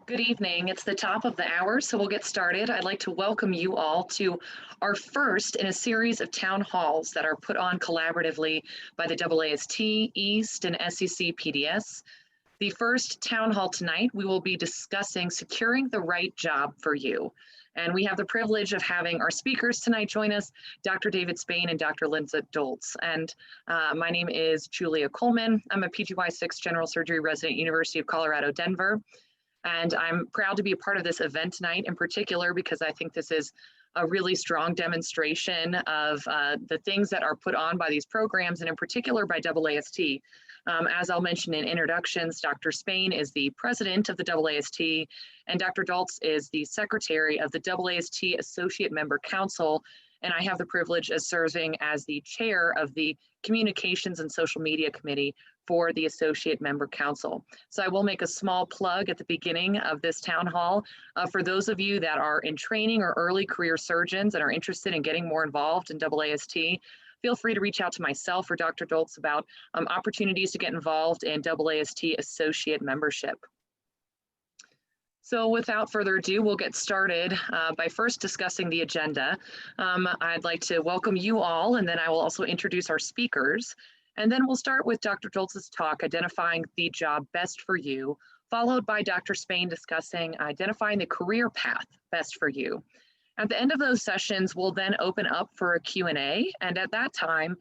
Good evening. It's the top of the hour, so we'll get started. I'd like to welcome you all to our first in a series of town halls that are put on collaboratively by the AAST, East, and SEC PDS. The first town hall tonight, we will be discussing securing the right job for you. And we have the privilege of having our speakers tonight join us, Dr. David Spain and Dr. Linda Dultz. And my name is Julia Coleman. I'm a PGY6 General Surgery resident, University of Colorado, Denver. And I'm proud to be a part of this event tonight in particular because I think this is a really strong demonstration of the things that are put on by these programs and in particular by AAST. As I'll mention in introductions, Dr. Spain is the president of the AAST and Dr. Dultz is the secretary of the AAST Associate Member Council. And I have the privilege of serving as the chair of the Communications and Social Media Committee for the Associate Member Council. So I will make a small plug at the beginning of this town hall. For those of you that are in training or early career surgeons and are interested in getting more involved in AAST, feel free to reach out to myself or Dr. Dultz about opportunities to get involved in AAST Associate membership. So without further ado, we'll get started by first discussing the agenda. I'd like to welcome you all, and then I will also introduce our speakers. And then we'll start with Dr. Dultz's talk, identifying the job best for you, followed by Dr. Spain discussing identifying the career path best for you. At the end of those sessions, we'll then open up for a Q&A, and at that time,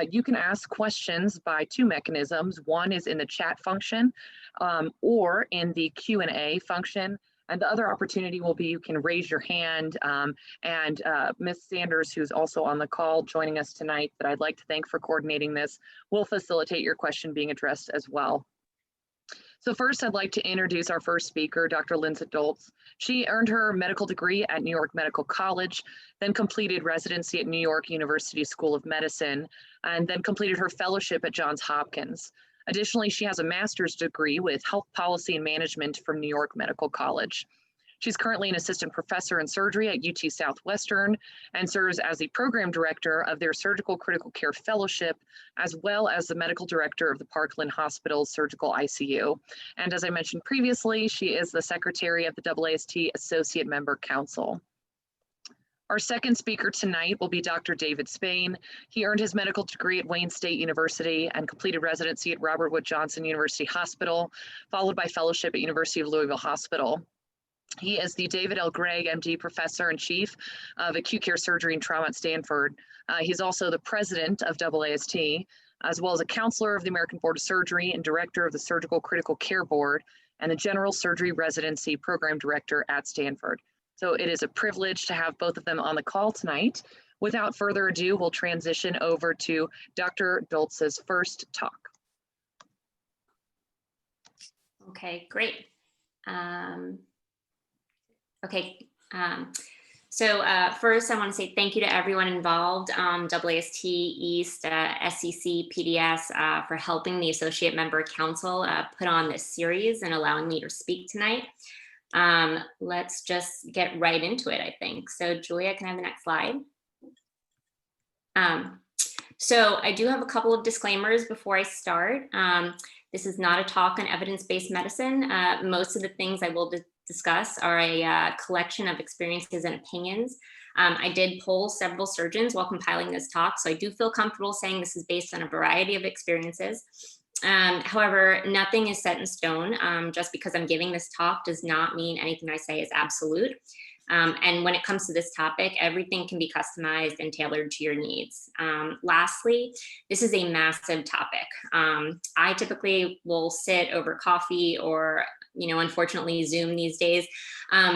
you can ask questions by two mechanisms. One is in the chat function or in the Q&A function, and the other opportunity will be you can raise your hand, and Ms. Sanders, who's also on the call joining us tonight, that I'd like to thank for coordinating this, will facilitate your question being addressed as well. So first, I'd like to introduce our first speaker, Dr. Linda Dultz. She earned her medical degree at New York Medical College, then completed residency at New York University School of Medicine, and then completed her fellowship at Johns Hopkins. Additionally, she has a master's degree with health policy and management from New York Medical College. She's currently an assistant professor in surgery at UT Southwestern and serves as the program director of their surgical critical care fellowship, as well as the medical director of the Parkland Hospital's surgical ICU. And as I mentioned previously, she is the secretary of the AAST Associate Member Council. Our second speaker tonight will be Dr. David Spain. He earned his medical degree at Wayne State University and completed residency at Robert Wood Johnson University Hospital, followed by fellowship at University of Louisville Hospital. He is the David L. Gregg, MD, Professor and Chief of Acute Care Surgery and Trauma at Stanford. He's also the president of AAST, as well as a counselor of the American Board of Surgery and director of the Surgical Critical Care Board and the General Surgery Residency Program Director at Stanford. So it is a privilege to have both of them on the call tonight. Without further ado, we'll transition over to Dr. Dultz's first talk. Okay, great. First I want to say thank you to everyone involved, AAST, East, SEC, PDS, for helping the Associate Member Council put on this series and allowing me to speak tonight. Let's just get right into it, I think. So Julia, can I have the next slide? So I do have a couple of disclaimers before I start. This is not a talk on evidence-based medicine. Most of the things I will discuss are a collection of experiences and opinions. I did poll several surgeons while compiling this talk, so I do feel comfortable saying this is based on a variety of experiences. However, nothing is set in stone. Just because I'm giving this talk does not mean anything I say is absolute. And when it comes to this topic, everything can be customized and tailored to your needs. Lastly, this is a massive topic. I typically will sit over coffee or, unfortunately Zoom these days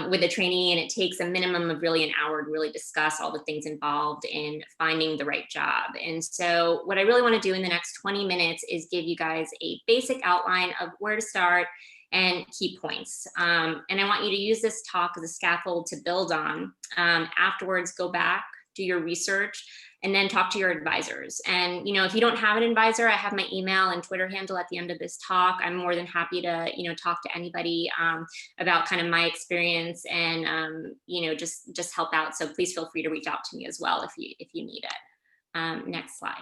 with a trainee, and it takes a minimum of really an hour to really discuss all the things involved in finding the right job. And so what I really want to do in the next 20 minutes is give you guys a basic outline of where to start and key points. And I want you to use this talk as a scaffold to build on. Afterwards, go back, do your research, and then talk to your advisors. And, if you don't have an advisor, I have my email and Twitter handle at the end of this talk. I'm more than happy to, talk to anybody about kind of my experience and, just help out. So please feel free to reach out to me as well if you need it. Next slide.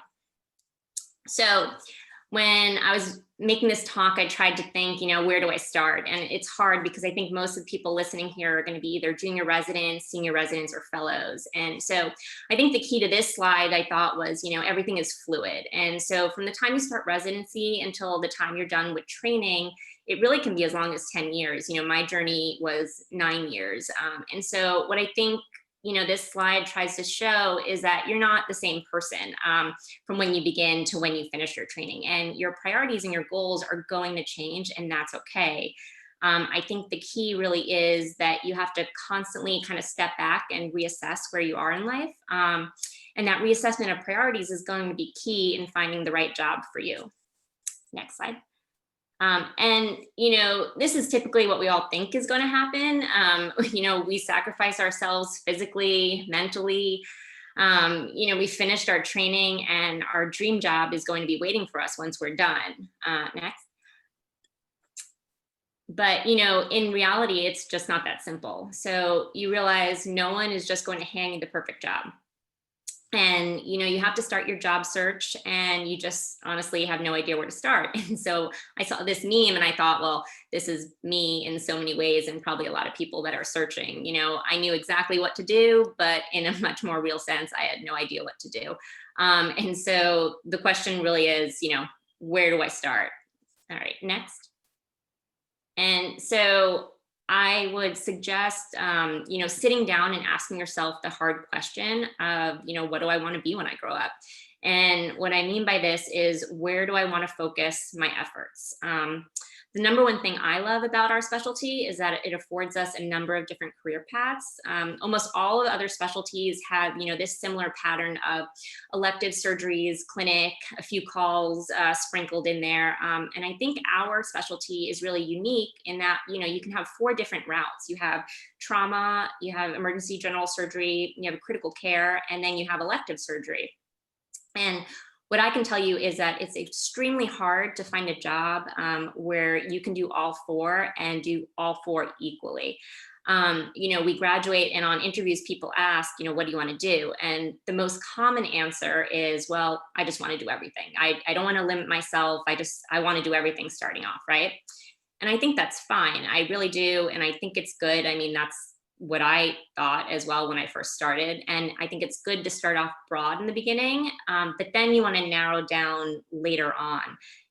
So when I was making this talk, I tried to think, where do I start? And it's hard because I think most of the people listening here are going to be either junior residents, senior residents, or fellows. And so I think the key to this slide I thought was, everything is fluid. And so from the time you start residency until the time you're done with training, it really can be as long as 10 years. My journey was 9 years. And so what I think this slide tries to show is that you're not the same person from when you begin to when you finish your training, and your priorities and your goals are going to change, and that's okay. I think the key really is that you have to constantly kind of step back and reassess where you are in life. And that reassessment of priorities is going to be key in finding the right job for you. Next slide. And, this is typically what we all think is going to happen. We sacrifice ourselves physically, mentally. We finished our training and our dream job is going to be waiting for us once we're done. Next. But, in reality, it's just not that simple. So you realize no one is just going to hand you the perfect job. And, you have to start your job search, and you just honestly have no idea where to start. And so I saw this meme and I thought, well, this is me in so many ways, and probably a lot of people that are searching. I knew exactly what to do, but in a much more real sense, I had no idea what to do. And so the question really is, where do I start? All right, next. And so I would suggest, sitting down and asking yourself the hard question of, what do I want to be when I grow up? And what I mean by this is, where do I want to focus my efforts? The number one thing I love about our specialty is that it affords us a number of different career paths. Almost all of the other specialties have, this similar pattern of elective surgeries, clinic, a few calls sprinkled in there. And I think our specialty is really unique in that, you can have 4 different routes. You have trauma, you have emergency general surgery, you have critical care, and then you have elective surgery. And what I can tell you is that it's extremely hard to find a job where you can do all 4 and do all 4 equally. We graduate, and on interviews, people ask, what do you want to do? And the most common answer is, well, I just want to do everything. I don't want to limit myself. I want to do everything starting off, right? And I think that's fine. I really do. And I think it's good. I mean, that's what I thought as well when I first started. And I think it's good to start off broad in the beginning, but then you want to narrow down later on.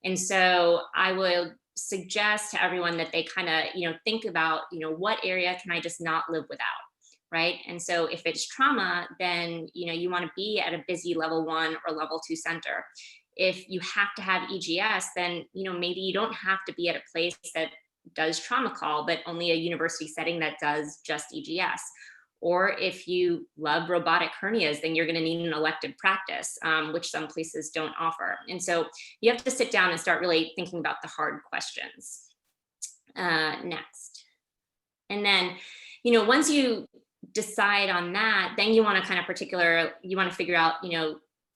And so I would suggest to everyone that they kind of, think about, what area can I just not live without? Right. And so if it's trauma, then, you want to be at a busy level 1 or level 2 center. If you have to have EGS, then, maybe you don't have to be at a place that does trauma call, but only a university setting that does just EGS. Or if you love robotic hernias, then you're going to need an elective practice, which some places don't offer. And so you have to sit down and start really thinking about the hard questions. Next. And then, once you decide on that, then you want to figure out,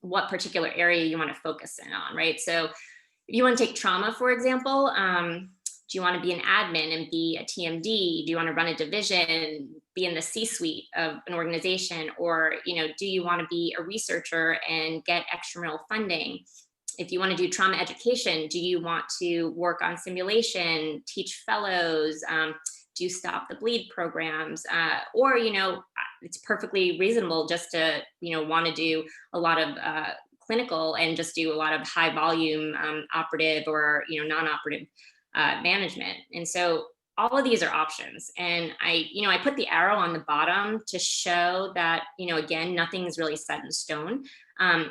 what particular area you want to focus in on, right? So if you want to take trauma, for example, do you want to be an admin and be a TMD? Do you want to run a division, be in the C-suite of an organization? Or, do you want to be a researcher and get extramural funding? If you want to do trauma education, do you want to work on simulation, teach fellows, do stop the bleed programs? Or, it's perfectly reasonable just to, want to do a lot of clinical and just do a lot of high volume operative or, non-operative management. And so all of these are options. And I put the arrow on the bottom to show that, again, nothing is really set in stone.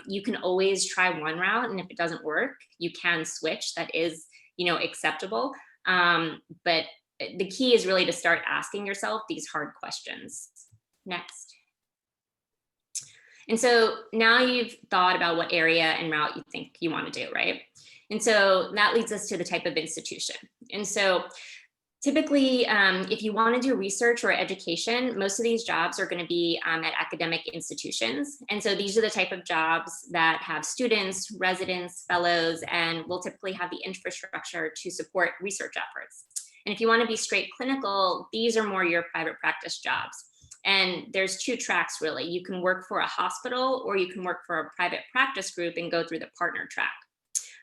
You can always try one route, and if it doesn't work, you can switch. That is, acceptable. But the key is really to start asking yourself these hard questions. Next. And so now you've thought about what area and route you think you want to do, right? And so that leads us to the type of institution. And so typically, if you want to do research or education, most of these jobs are going to be at academic institutions. And so these are the type of jobs that have students, residents, fellows, and will typically have the infrastructure to support research efforts. And if you want to be straight clinical, these are more your private practice jobs. And there's 2 tracks, really. You can work for a hospital, or you can work for a private practice group and go through the partner track.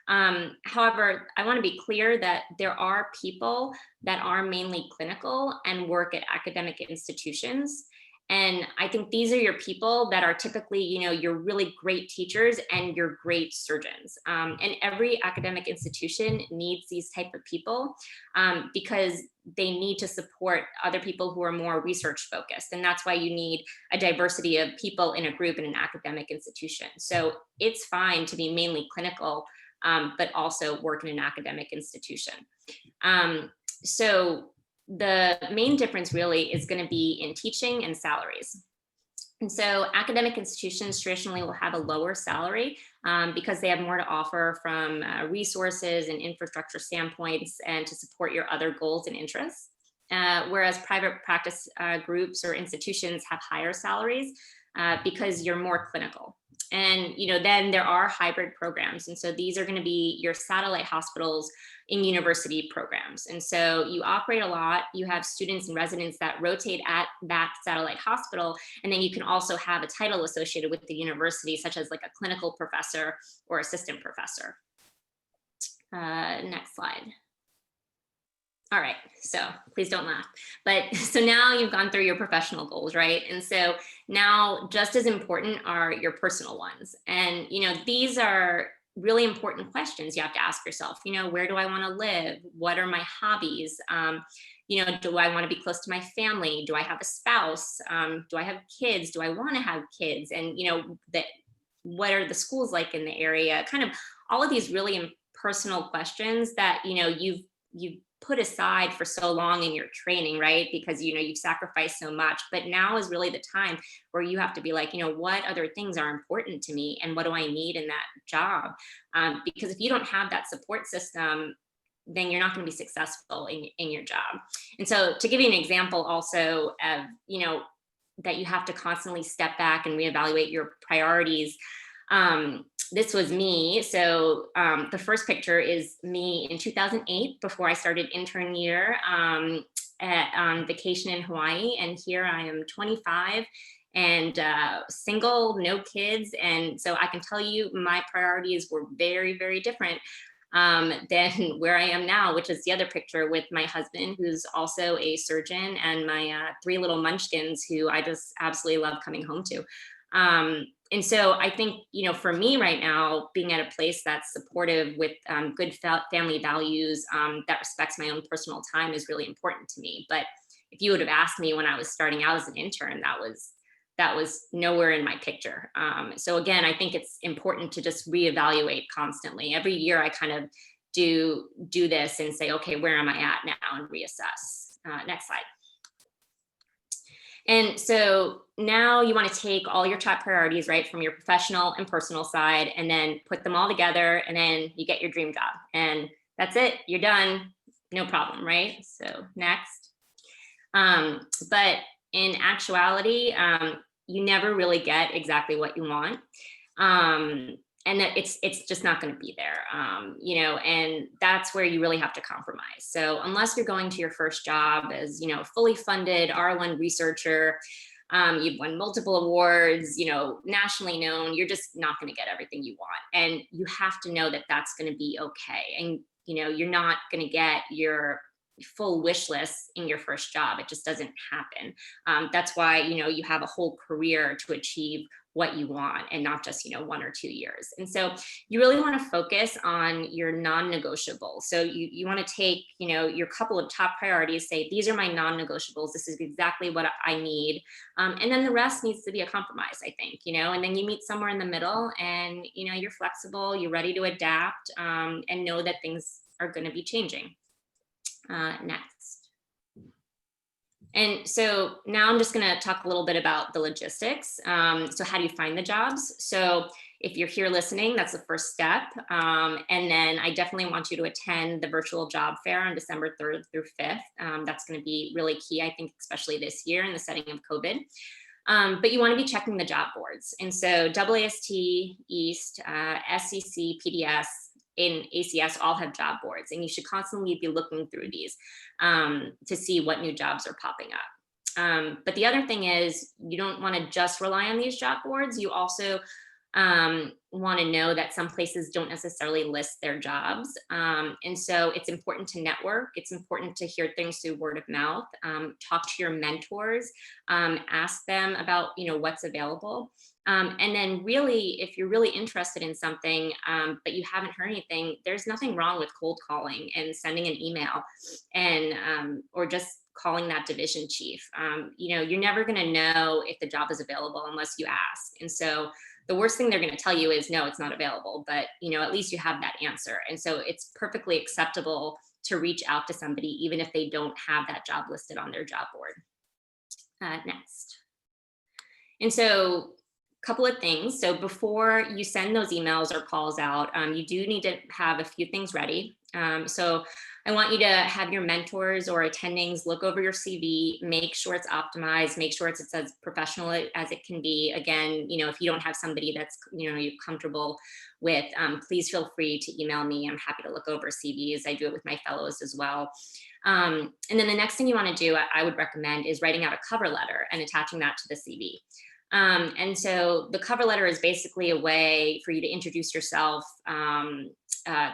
However, I want to be clear that there are people that are mainly clinical and work at academic institutions. And I think these are your people that are typically, your really great teachers and your great surgeons. And every academic institution needs these type of people because they need to support other people who are more research focused. And that's why you need a diversity of people in a group in an academic institution. So it's fine to be mainly clinical, but also work in an academic institution. So the main difference really is going to be in teaching and salaries. And so academic institutions traditionally will have a lower salary because they have more to offer from resources and infrastructure standpoints and to support your other goals and interests. Whereas private practice groups or institutions have higher salaries because you're more clinical. And then there are hybrid programs. And so these are going to be your satellite hospitals in university programs. And so you operate a lot, you have students and residents that rotate at that satellite hospital. And then you can also have a title associated with the university, such as like a clinical professor or assistant professor. Next slide. All right, so please don't laugh. But so now you've gone through your professional goals, right? And so now just as important are your personal ones. And, these are really important questions you have to ask yourself. Where do I want to live? What are my hobbies? Do I want to be close to my family? Do I have a spouse? Do I have kids? Do I want to have kids? And, what are the schools like in the area? Kind of all of these really personal questions that, you've put aside for so long in your training, right? Because, you've sacrificed so much, but now is really the time where you have to be like, what other things are important to me and what do I need in that job? Because if you don't have that support system, then you're not going to be successful in your job. And so to give you an example also of, that you have to constantly step back and reevaluate your priorities. This was me. So the first picture is me in 2008 before I started intern year on vacation in Hawaii. And here I am 25 and single, no kids. And so I can tell you my priorities were very, very different than where I am now, which is the other picture with my husband, who's also a surgeon, and my 3 little munchkins who I just absolutely love coming home to. And so I think, for me right now, being at a place that's supportive with good family values that respects my own personal time is really important to me. But if you would have asked me when I was starting out as an intern, that was nowhere in my picture. So again, I think it's important to just reevaluate constantly. Every year I kind of do this and say, okay, where am I at now, and reassess. Next slide. And so now you want to take all your top priorities, right, from your professional and personal side, and then put them all together, and then you get your dream job. And that's it, you're done, no problem, right? So next. But in actuality, you never really get exactly what you want. And that it's just not going to be there, and that's where you really have to compromise. So unless you're going to your first job as, fully funded R1 researcher, you've won multiple awards, nationally known, you're just not going to get everything you want. And you have to know that that's going to be okay. And, you're not going to get your full wish list in your first job. It just doesn't happen. That's why, you have a whole career to achieve what you want, and not just 1 or 2 years. And so you really want to focus on your non-negotiables. So you want to take your couple of top priorities, say these are my non-negotiables, this is exactly what I need, and then the rest needs to be a compromise, I think, and then you meet somewhere in the middle, and you're flexible, you're ready to adapt, and know that things are going to be changing. Next. And so now I'm just going to talk a little bit about the logistics. So how do you find the jobs? So if you're here listening, that's the first step. And then I definitely want you to attend the virtual job fair on December 3rd through 5th. That's going to be really key, I think, especially this year in the setting of COVID. But you want to be checking the job boards. And so AAST, East, SCC, PDS, in ACS all have job boards, and you should constantly be looking through these to see what new jobs are popping up. But the other thing is, you don't want to just rely on these job boards. You also want to know that some places don't necessarily list their jobs. And so it's important to network. It's important to hear things through word of mouth. Talk to your mentors, ask them about, what's available. And then really, if you're really interested in something, but you haven't heard anything, there's nothing wrong with cold calling and sending an email and, or just calling that division chief. You're never going to know if the job is available unless you ask. And so the worst thing they're going to tell you is, no, it's not available, but at least you have that answer. And so it's perfectly acceptable to reach out to somebody, even if they don't have that job listed on their job board. Next. And so couple of things. So before you send those emails or calls out, you do need to have a few things ready. So I want you to have your mentors or attendings look over your CV, make sure it's optimized, make sure it's as professional as it can be. Again, if you don't have somebody that's, you're comfortable with, please feel free to email me. I'm happy to look over CVs. I do it with my fellows as well. And then the next thing you want to do, I would recommend, is writing out a cover letter and attaching that to the CV. And so the cover letter is basically a way for you to introduce yourself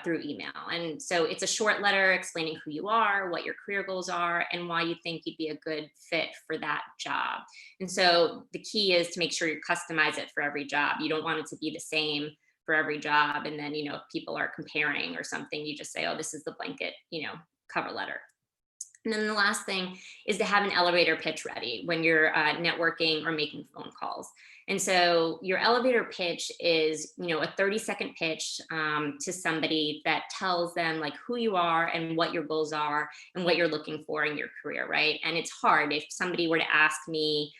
through email. And so it's a short letter explaining who you are, what your career goals are, and why you think you'd be a good fit for that job. And so the key is to make sure you customize it for every job. You don't want it to be the same for every job. And then, if people are comparing or something, you just say, oh, this is the blanket, cover letter. And then the last thing is to have an elevator pitch ready when you're networking or making phone calls. And so your elevator pitch is, a 30-second pitch to somebody that tells them like who you are and what your goals are and what you're looking for in your career, right? And it's hard if somebody were to ask me,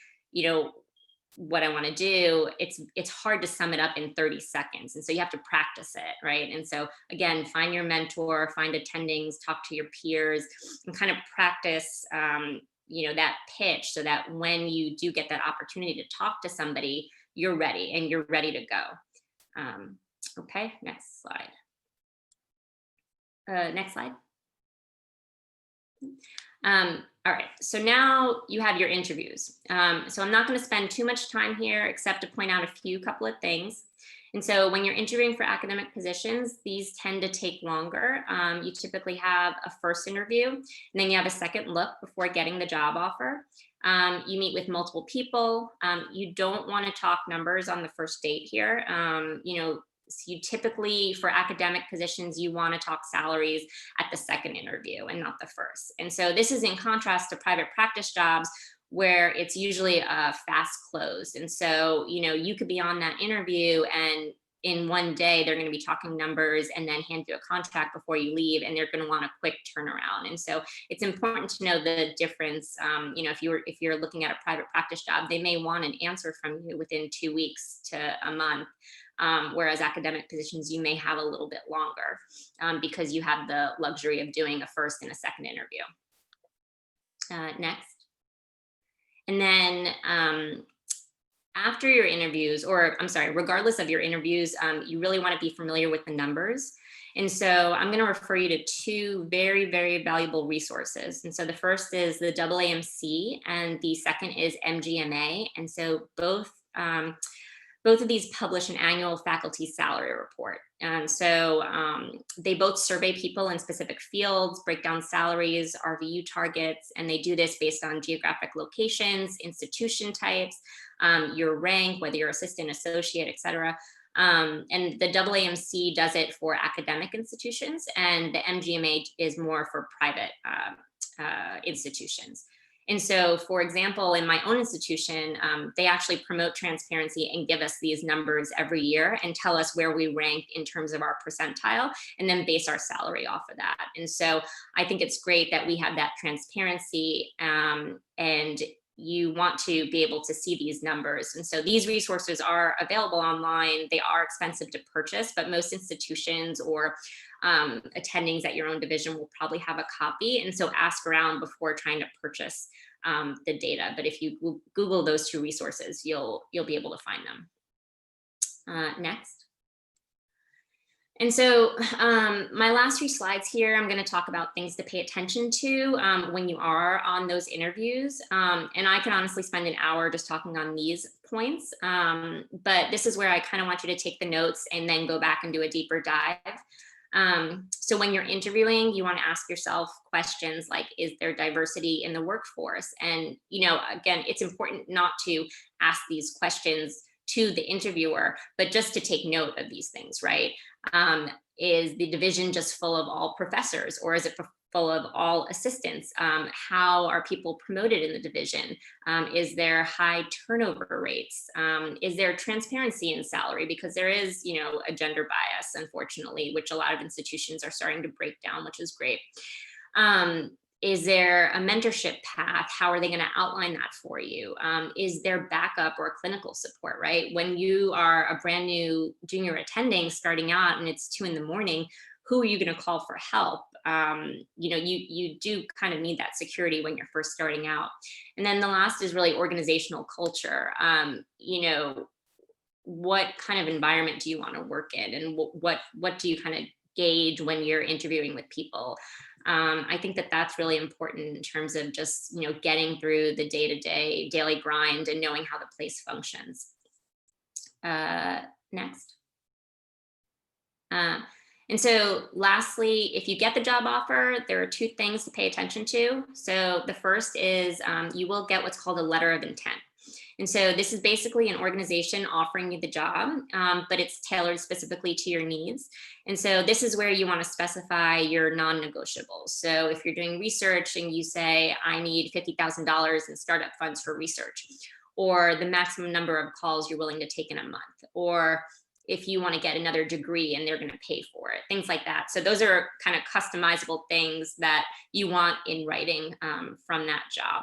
what I want to do, it's hard to sum it up in 30 seconds. And so you have to practice it, right? And so again, find your mentor, find attendings, talk to your peers, and kind of practice, that pitch so that when you do get that opportunity to talk to somebody, you're ready and you're ready to go. Okay, next slide. Next slide. All right, so now you have your interviews. So I'm not going to spend too much time here except to point out a couple of things. And so when you're interviewing for academic positions, these tend to take longer. You typically have a first interview, and then you have a second look before getting the job offer. You meet with multiple people. You don't want to talk numbers on the first date here. You typically, for academic positions, you want to talk salaries at the second interview and not the first. And so this is in contrast to private practice jobs where it's usually a fast close. And so, you could be on that interview and in one day, they're going to be talking numbers and then hand you a contract before you leave, and they're going to want a quick turnaround. And so it's important to know the difference. If you're looking at a private practice job, they may want an answer from you within 2 weeks to a month. Whereas academic positions, you may have a little bit longer because you have the luxury of doing a first and a second interview. Next. And then after your interviews, regardless of your interviews, you really want to be familiar with the numbers. And so I'm going to refer you to two very, very valuable resources. And so the first is the AAMC and the second is MGMA. And so both of these publish an annual faculty salary report. And so they both survey people in specific fields, break down salaries, RVU targets, and they do this based on geographic locations, institution types, your rank, whether you're assistant, associate, et cetera. And the AAMC does it for academic institutions, and the MGMA is more for private institutions. And so, for example, in my own institution, they actually promote transparency and give us these numbers every year and tell us where we rank in terms of our percentile, and then base our salary off of that. And so I think it's great that we have that transparency, and you want to be able to see these numbers. And so these resources are available online. They are expensive to purchase, but most institutions or attendings at your own division will probably have a copy. And so ask around before trying to purchase the data. But if you Google those two resources, you'll be able to find them. Next. And so my last few slides here, I'm going to talk about things to pay attention to when you are on those interviews. And I can honestly spend an hour just talking on these points. But this is where I kind of want you to take the notes and then go back and do a deeper dive. So when you're interviewing, you want to ask yourself questions like, is there diversity in the workforce? And, again, it's important not to ask these questions to the interviewer, but just to take note of these things, right? Is the division just full of all professors, or is it full of all assistants? How are people promoted in the division? Is there high turnover rates? Is there transparency in salary? Because there is, a gender bias, unfortunately, which a lot of institutions are starting to break down, which is great. Is there a mentorship path? How are they going to outline that for you? Is there backup or clinical support, right? When you are a brand new junior attending starting out and it's 2 a.m, who are you going to call for help? You do kind of need that security when you're first starting out. And then the last is really organizational culture. What kind of environment do you want to work in? And what do you kind of gauge when you're interviewing with people? I think that that's really important in terms of just, getting through the day-to-day daily grind and knowing how the place functions. Next. And so lastly, if you get the job offer, there are 2 things to pay attention to. So the first is you will get what's called a letter of intent. And so this is basically an organization offering you the job, but it's tailored specifically to your needs. And so this is where you want to specify your non-negotiables. So if you're doing research and you say, I need $50,000 in startup funds for research, or the maximum number of calls you're willing to take in a month, or if you want to get another degree and they're going to pay for it, things like that. So those are kind of customizable things that you want in writing from that job.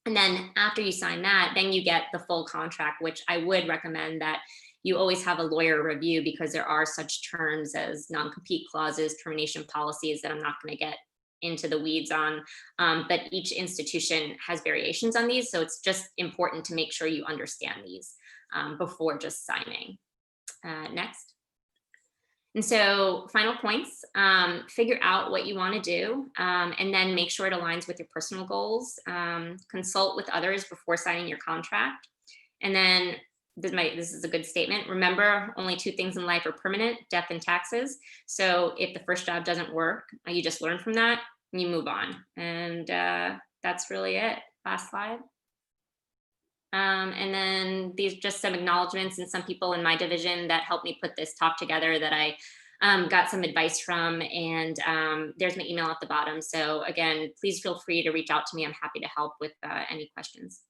And then after you sign that, then you get the full contract, which I would recommend that you always have a lawyer review, because there are such terms as non-compete clauses, termination policies that I'm not going to get into the weeds on. But each institution has variations on these. So it's just important to make sure you understand these before just signing. Next. And so final points, figure out what you want to do, and then make sure it aligns with your personal goals. Consult with others before signing your contract. And then this is a good statement. Remember, only 2 things in life are permanent: death and taxes. So if the first job doesn't work, you just learn from that and you move on. And that's really it. Last slide. And then these just some acknowledgements and some people in my division that helped me put this talk together that I got some advice from, and there's my email at the bottom. So again, please feel free to reach out to me. I'm happy to help with any questions.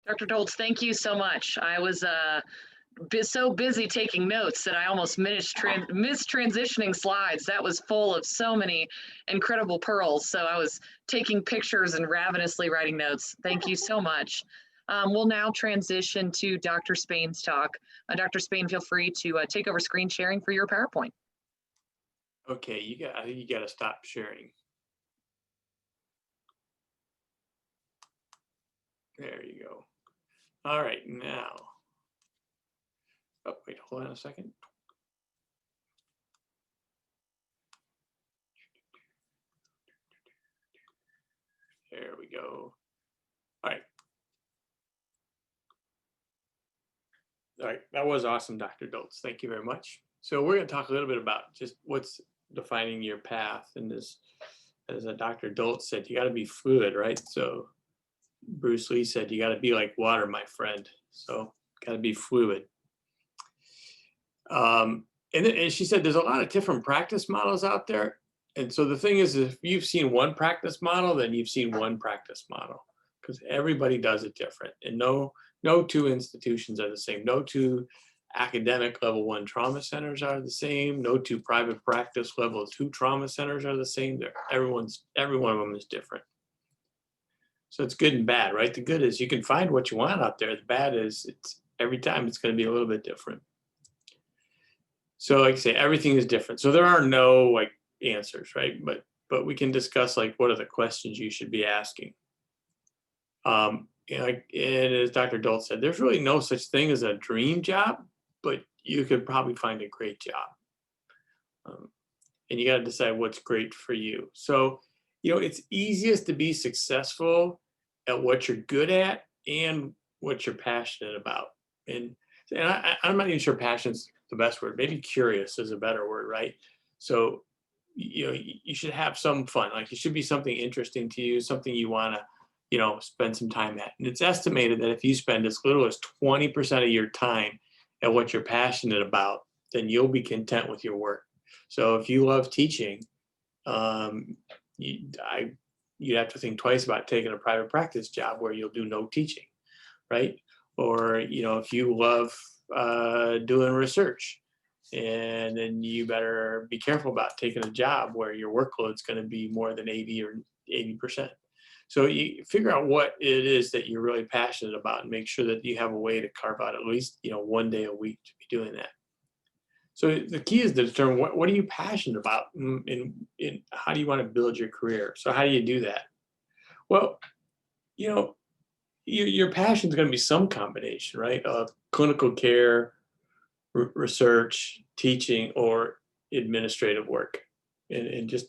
Dr. Dultz, thank you so much. I was so busy taking notes that I almost missed transitioning slides. That was full of so many incredible pearls. So I was taking pictures and ravenously writing notes. Thank you so much. We'll now transition to Dr. Spain's talk. Dr. Spain, feel free to take over screen sharing for your PowerPoint. Okay, I think you got to stop sharing. There you go. All right, now. Oh, wait, hold on a second. There we go. All right. All right, that was awesome, Dr. Dultz. Thank you very much. So we're going to talk a little bit about just what's defining your path. And this, as Dr. Dultz said, you got to be fluid, right? So Bruce Lee said, you got to be like water, my friend. So got to be fluid. And she said, there's a lot of different practice models out there. And so the thing is, if you've seen one practice model, then you've seen one practice model, because everybody does it different. And no 2 institutions are the same. No 2 academic level 1 trauma centers are the same. No 2 private practice level 2 trauma centers are the same. Every one of them is different. So it's good and bad, right? The good is you can find what you want out there. The bad is every time it's going to be a little bit different. So like I say, everything is different. So there are no answers, right? But we can discuss what are the questions you should be asking. And as Dr. Dultz said, there's really no such thing as a dream job, but you could probably find a great job. And you got to decide what's great for you. So, it's easiest to be successful at what you're good at and what you're passionate about. And I'm not even sure passion's the best word. Maybe curious is a better word, right? So, you should have some fun. Like, it should be something interesting to you, something you want to, spend some time at. And it's estimated that if you spend as little as 20% of your time at what you're passionate about, then you'll be content with your work. So if you love teaching, you'd have to think twice about taking a private practice job where you'll do no teaching, right? Or, if you love doing research, and then you better be careful about taking a job where your workload's going to be more than 80 or 80%. So you figure out what it is that you're really passionate about and make sure that you have a way to carve out at least, one day a week to be doing that. So the key is to determine what are you passionate about, and how do you want to build your career? So how do you do that? Well, your passion is going to be some combination, right, of clinical care, research, teaching, or administrative work, and just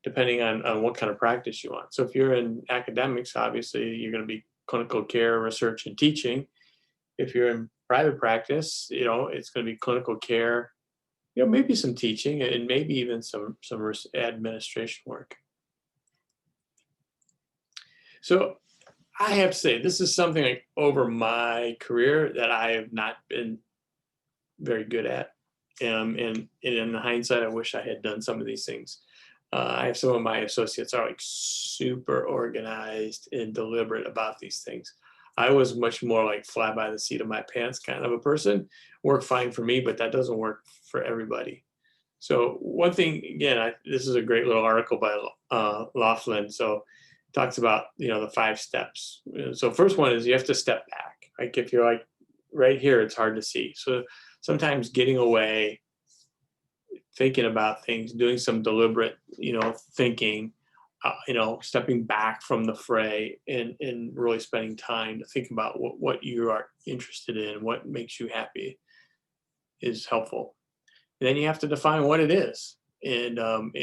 depending on what kind of practice you want. So if you're in academics, obviously you're going to be clinical care, research, and teaching. If you're in private practice, it's going to be clinical care, maybe some teaching, and maybe even some administration work. So I have to say, this is something like over my career that I have not been very good at. And in hindsight, I wish I had done some of these things. I have some of my associates are like super organized and deliberate about these things. I was much more like fly by the seat of my pants kind of a person. Worked fine for me, but that doesn't work for everybody. So one thing, again, this is a great little article by Laughlin. So it talks about, the 5 steps. So first one is you have to step back. Like if you're like right here, it's hard to see. So sometimes getting away, thinking about things, doing some deliberate, thinking, stepping back from the fray and really spending time to think about what you are interested in, what makes you happy is helpful. And then you have to define what it is, and and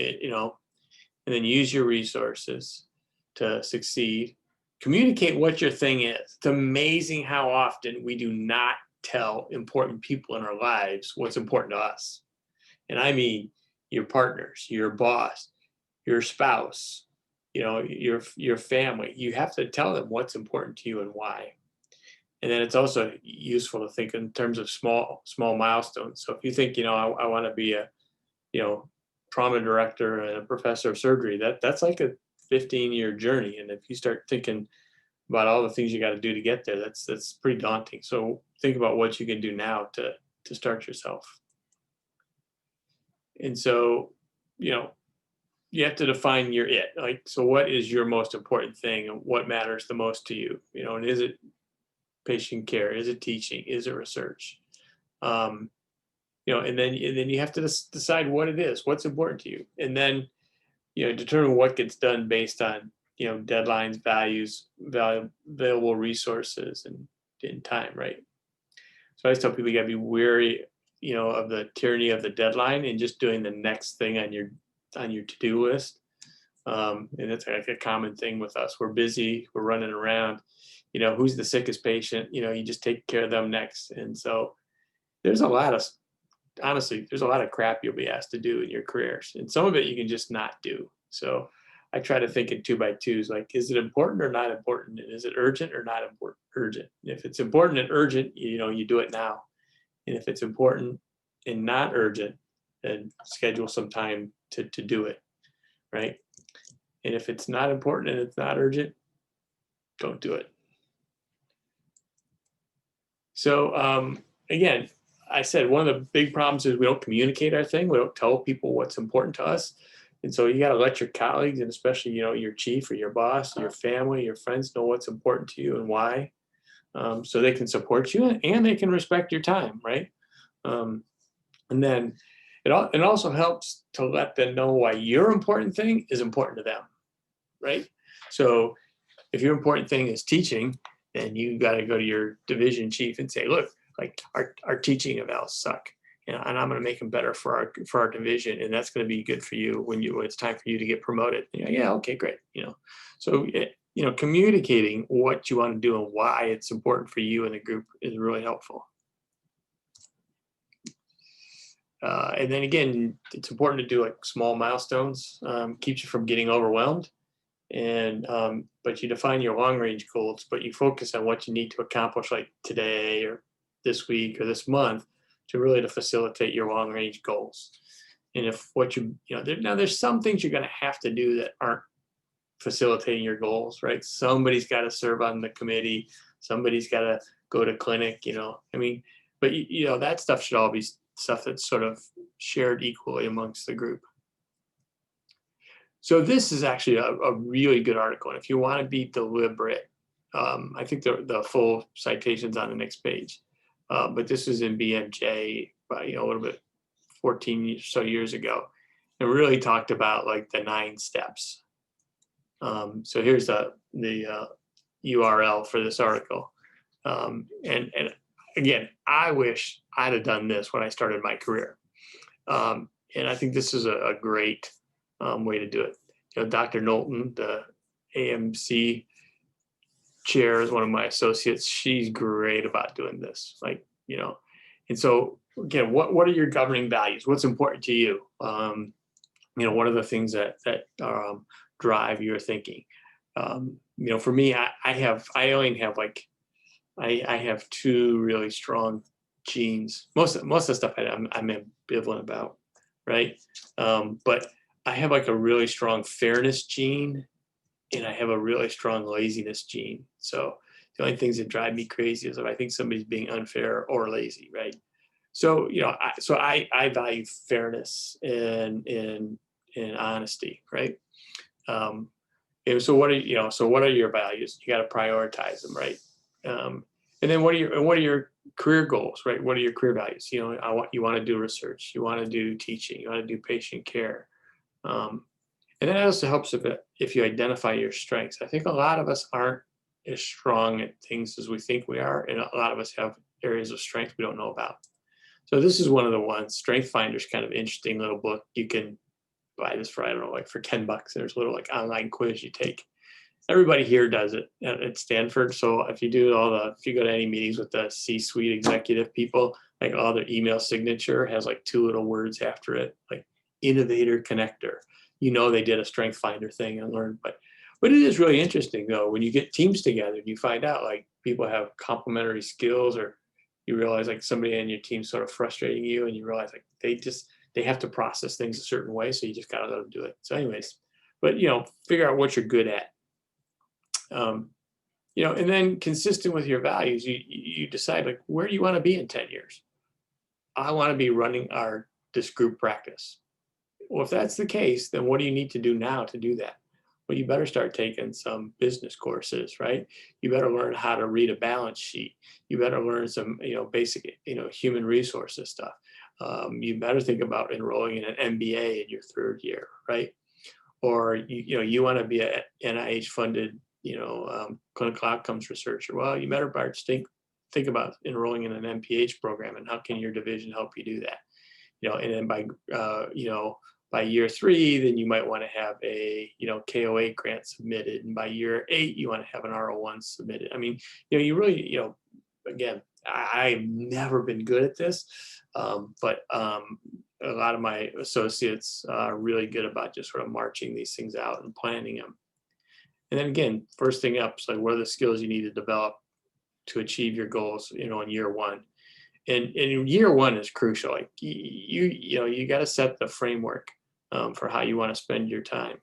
then use your resources to succeed. Communicate what your thing is. It's amazing how often we do not tell important people in our lives what's important to us. And I mean your partners, your boss, your spouse, your family. You have to tell them what's important to you and why. And then it's also useful to think in terms of small milestones. So if you think, I want to be a, trauma director and a professor of surgery, that's like a 15-year journey. And if you start thinking about all the things you got to do to get there, that's pretty daunting. So think about what you can do now to start yourself. And so, you have to define your it. Like, so what is your most important thing and what matters the most to you? And is it patient care? Is it teaching? Is it research? And then you have to decide what it is, what's important to you. And then, determine what gets done based on, deadlines, values, available resources and time, right? So I always tell people you gotta be wary, of the tyranny of the deadline and just doing the next thing on your to-do list. And it's like a common thing with us. We're busy, we're running around, who's the sickest patient, you just take care of them next. And so there's a lot of crap you'll be asked to do in your careers. And some of it you can just not do. So I try to think in 2x2s, like, is it important or not important? And is it urgent or not important? Urgent. If it's important and urgent, you do it now. And if it's important and not urgent, then schedule some time to do it, right? And if it's not important and it's not urgent, don't do it. So again, I said one of the big problems is we don't communicate our thing. We don't tell people what's important to us. And so you got to let your colleagues, and especially, your chief or your boss, your family, your friends know what's important to you and why, so they can support you and they can respect your time, right? And then it also helps to let them know why your important thing is important to them, right? So if your important thing is teaching, then you got to go to your division chief and say, look, like our teaching evals suck, and I'm going to make them better for our division, and that's going to be good for you when it's time for you to get promoted. Yeah, okay, great. So communicating what you want to do and why it's important for you and the group is really helpful. And then again, it's important to do like small milestones, keeps you from getting overwhelmed. And but you define your long range goals, but you focus on what you need to accomplish like today or this week or this month to facilitate your long range goals. And if what now there's some things you're going to have to do that aren't facilitating your goals, right? Somebody's got to serve on the committee, somebody's got to go to clinic, but that stuff should all be stuff that's sort of shared equally amongst the group. So this is actually a really good article. And if you want to be deliberate, I think the full citation's on the next page. But this is in BMJ, a little bit 14 or so years ago. It really talked about like the 9 steps. So here's the URL for this article. And again, I wish I'd have done this when I started my career. And I think this is a great way to do it. Dr. Knowlton, the AMC chair, is one of my associates. She's great about doing this. And so again, what are your governing values? What's important to you? What are the things that drive your thinking? For me, I have 2 really strong genes. Most of the stuff I'm ambivalent about, right? But I have like a really strong fairness gene, and I have a really strong laziness gene. So the only things that drive me crazy is if I think somebody's being unfair or lazy, right? So I value fairness and honesty, right? And so what are your values? You got to prioritize them, right? And then what are your career goals, right? What are your career values? You want to do research, you want to do teaching, you want to do patient care. And that also helps if you identify your strengths. I think a lot of us aren't as strong at things as we think we are, and a lot of us have areas of strength we don't know about. So this is one of the ones. Strength Finder's kind of interesting little book. You can buy this for, I don't know, like for $10. There's a little like online quiz you take. Everybody here does it at Stanford. So if you go to any meetings with the C-suite executive people, like all their email signature has like 2 little words after it, like innovator connector. They did a Strength Finder thing and learned, but it is really interesting though, when you get teams together and you find out like people have complementary skills, or you realize like somebody in your team sort of frustrating you, and you realize like they have to process things a certain way. So you just got to let them do it. So anyways, but figure out what you're good at. And then consistent with your values, you decide like, where do you want to be in 10 years? I want to be running this group practice. Well, if that's the case, then what do you need to do now to do that? Well, you better start taking some business courses, right? You better learn how to read a balance sheet. You better learn some, basic, human resources stuff. You better think about enrolling in an MBA in your 3rd year, right? Or you want to be an NIH funded clinical outcomes researcher. Well, you better think about enrolling in an MPH program, and how can your division help you do that? And then by year 3, then you might want to have a KOA grant submitted, and by year 8, you want to have an R01 submitted. I mean, you really, again, I've never been good at this, but a lot of my associates are really good about just sort of marching these things out and planning them. And then again, first thing up, so what are the skills you need to develop to achieve your goals, in year 1? And year 1 is crucial. Like you got to set the framework for how you want to spend your time.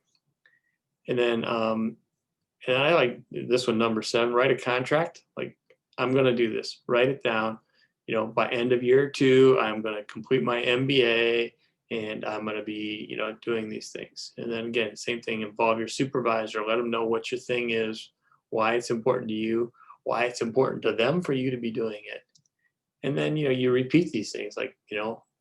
And then, and I like this one, number 7, write a contract. Like, I'm going to do this, write it down. By end of year 2, I'm going to complete my MBA, and I'm going to be, doing these things. And then again, same thing, involve your supervisor, let them know what your thing is, why it's important to you, why it's important to them for you to be doing it. And then, you repeat these things, like,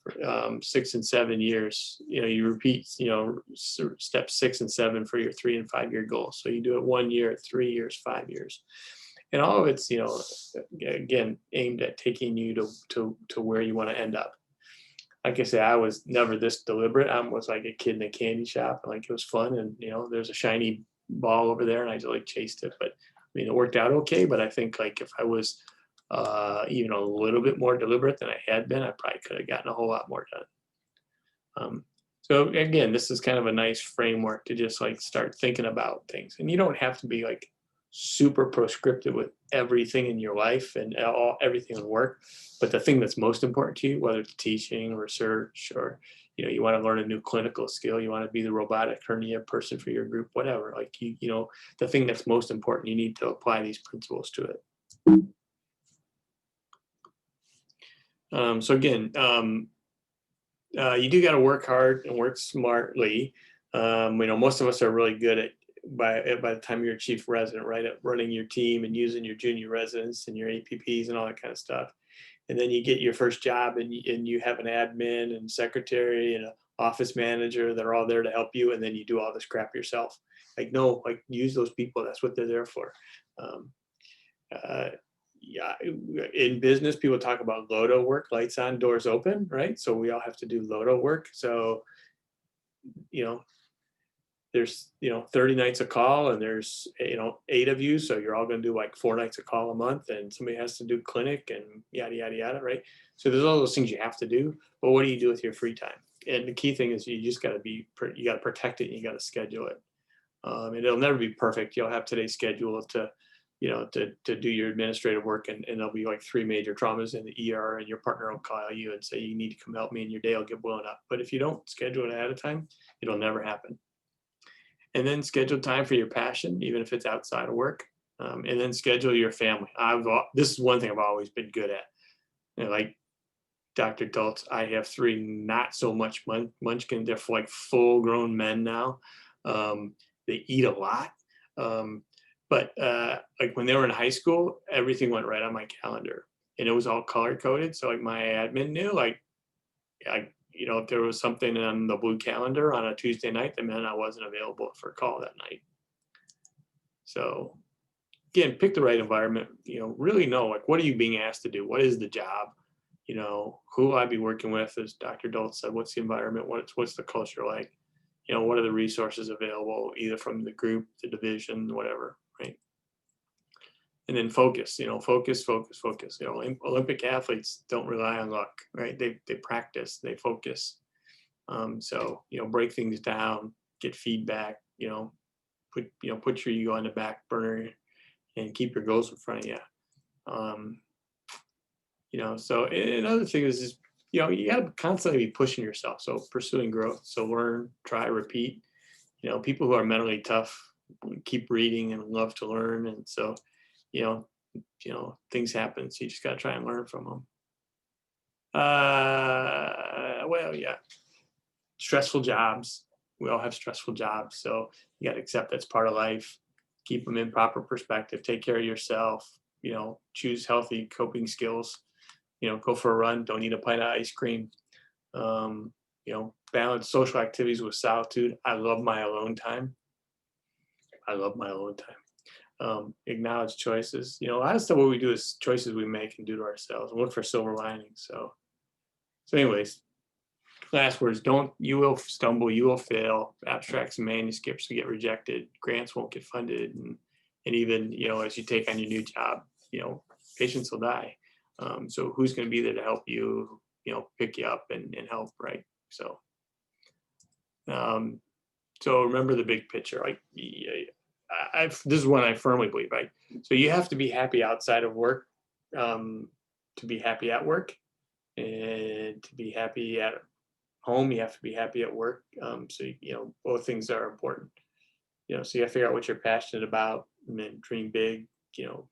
for 6 and 7 years, you repeat, steps 6 and 7 for your 3 and 5 year goals. So you do it 1 year, 3 years, 5 years. And all of it's, again, aimed at taking you to where you want to end up. Like I say, I was never this deliberate. I was like a kid in a candy shop, and like it was fun. And there's a shiny ball over there, and I just like chased it. But I mean, it worked out okay. But I think like if I was even a little bit more deliberate than I had been, I probably could have gotten a whole lot more done. So again, this is kind of a nice framework to just like start thinking about things. And you don't have to be like super prescriptive with everything in your life and everything in work. But the thing that's most important to you, whether it's teaching, research, or you want to learn a new clinical skill, you want to be the robotic hernia person for your group, whatever. Like the thing that's most important, you need to apply these principles to it. So again, you do got to work hard and work smartly. Most of us are really good at by the time you're a chief resident, right, at running your team and using your junior residents and your APPs and all that kind of stuff. And then you get your first job and you have an admin and secretary and an office manager that are all there to help you, and then you do all this crap yourself. Like, no, like use those people. That's what they're there for. Yeah, in business, people talk about LOTO work, lights on, doors open, right? So we all have to do LOTO work. So, there's 30 nights a call, and there's 8 of you, so you're all going to do like 4 nights a call a month, and somebody has to do clinic and yada yada yada, right? So there's all those things you have to do, but what do you do with your free time? And the key thing is you just got to you got to protect it, and you got to schedule it. And it'll never be perfect. You'll have today's schedule to do your administrative work, and there'll be like 3 major traumas in the ER, and your partner will call you and say, you need to come help me, and your day will get blown up. But if you don't schedule it ahead of time, it'll never happen. And then schedule time for your passion, even if it's outside of work. And then schedule your family. This is one thing I've always been good at. Like Dr. Dultz, I have 3 not so much munchkin. They're like full grown men now. They eat a lot. But like when they were in high school, everything went right on my calendar, and it was all color coded. So like my admin knew, like, if there was something on the blue calendar on a Tuesday night, that meant I wasn't available for a call that night. So again, pick the right environment, really know, like, what are you being asked to do? What is the job? Who will I be working with? As Dr. Dultz said, what's the environment? What's the culture like? What are the resources available, either from the group, the division, whatever, right? And then focus, focus. Olympic athletes don't rely on luck, right? They practice, they focus. So, break things down, get feedback, put your ego on the back burner and keep your goals in front of you. So another thing is you got to constantly be pushing yourself. So pursuing growth. So learn, try, repeat. People who are mentally tough keep reading and love to learn. And so, things happen. So you just got to try and learn from them. Well, yeah. Stressful jobs. We all have stressful jobs. So you got to accept that's part of life. Keep them in proper perspective. Take care of yourself. Choose healthy coping skills. Go for a run. Don't eat a pint of ice cream. Balance social activities with solitude. I love my alone time. Acknowledge choices. A lot of stuff what we do is choices we make and do to ourselves, and look for silver linings. So anyways, last words, you will stumble, you will fail. Abstracts and manuscripts will get rejected. Grants won't get funded. And even, as you take on your new job, patients will die. So who's going to be there to help you, pick you up and help, right? So remember the big picture. Like, this is one I firmly believe, right? So you have to be happy outside of work to be happy at work, and to be happy at home, you have to be happy at work. So both things are important. So you have to figure out what you're passionate about, and then dream big.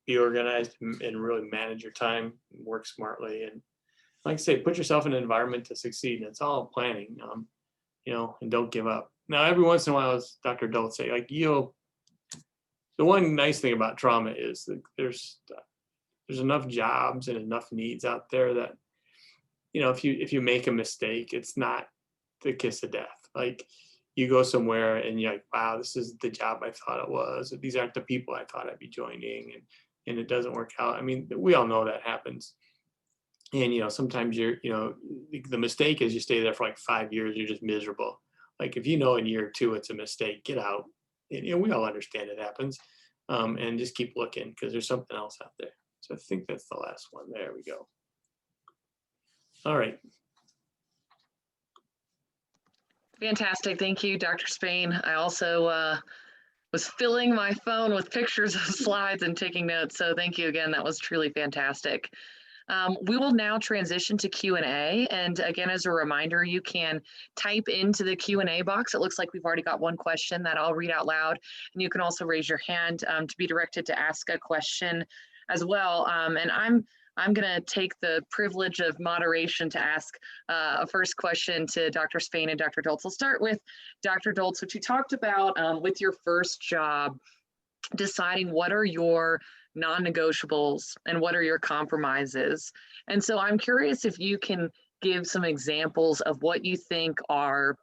Be organized and really manage your time, work smartly, and like I say, put yourself in an environment to succeed. And it's all planning, and don't give up. Now, every once in a while, as Dr. Dultz say, like the one nice thing about trauma is that there's enough jobs and enough needs out there that, if you make a mistake, it's not the kiss of death. Like, you go somewhere and you're like, wow, this is the job I thought it was. These aren't the people I thought I'd be joining. and it doesn't work out. I mean, we all know that happens. And, you know, sometimes the mistake is you stay there for like 5 years, you're just miserable. Like if you know in year 2 it's a mistake, get out. And, you know, we all understand it happens. And just keep looking because there's something else out there. So I think that's the last one. There we go. All right. Fantastic. Thank you, Dr. Spain. I also was filling my phone with pictures of slides and taking notes. So thank you again. That was truly fantastic. We will now transition to Q&A. And again, as a reminder, you can type into the Q&A box. It looks like we've already got one question that I'll read out loud. And you can also raise your hand to be directed to ask a question as well. And I'm going to take the privilege of moderation to ask a first question to Dr. Spain and Dr. Dultz. I'll start with Dr. Dultz, which you talked about with your first job, deciding what are your non-negotiables and what are your compromises. And so I'm curious if you can give some examples of what you think are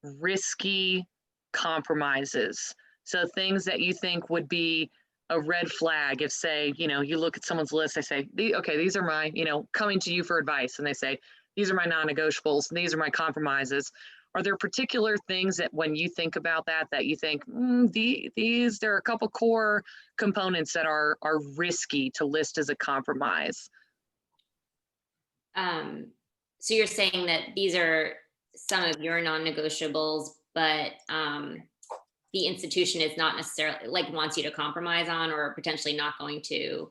risky compromises. So things that you think would be a red flag if, say, you know, you look at someone's list, they say, okay, these are my, you know, coming to you for advice. And they say, these are my non-negotiables, and these are my compromises. Are there particular things that when you think about that you think, there are a couple core components that are risky to list as a compromise? So you're saying that these are some of your non-negotiables, but the institution is not necessarily like wants you to compromise on or potentially not going to.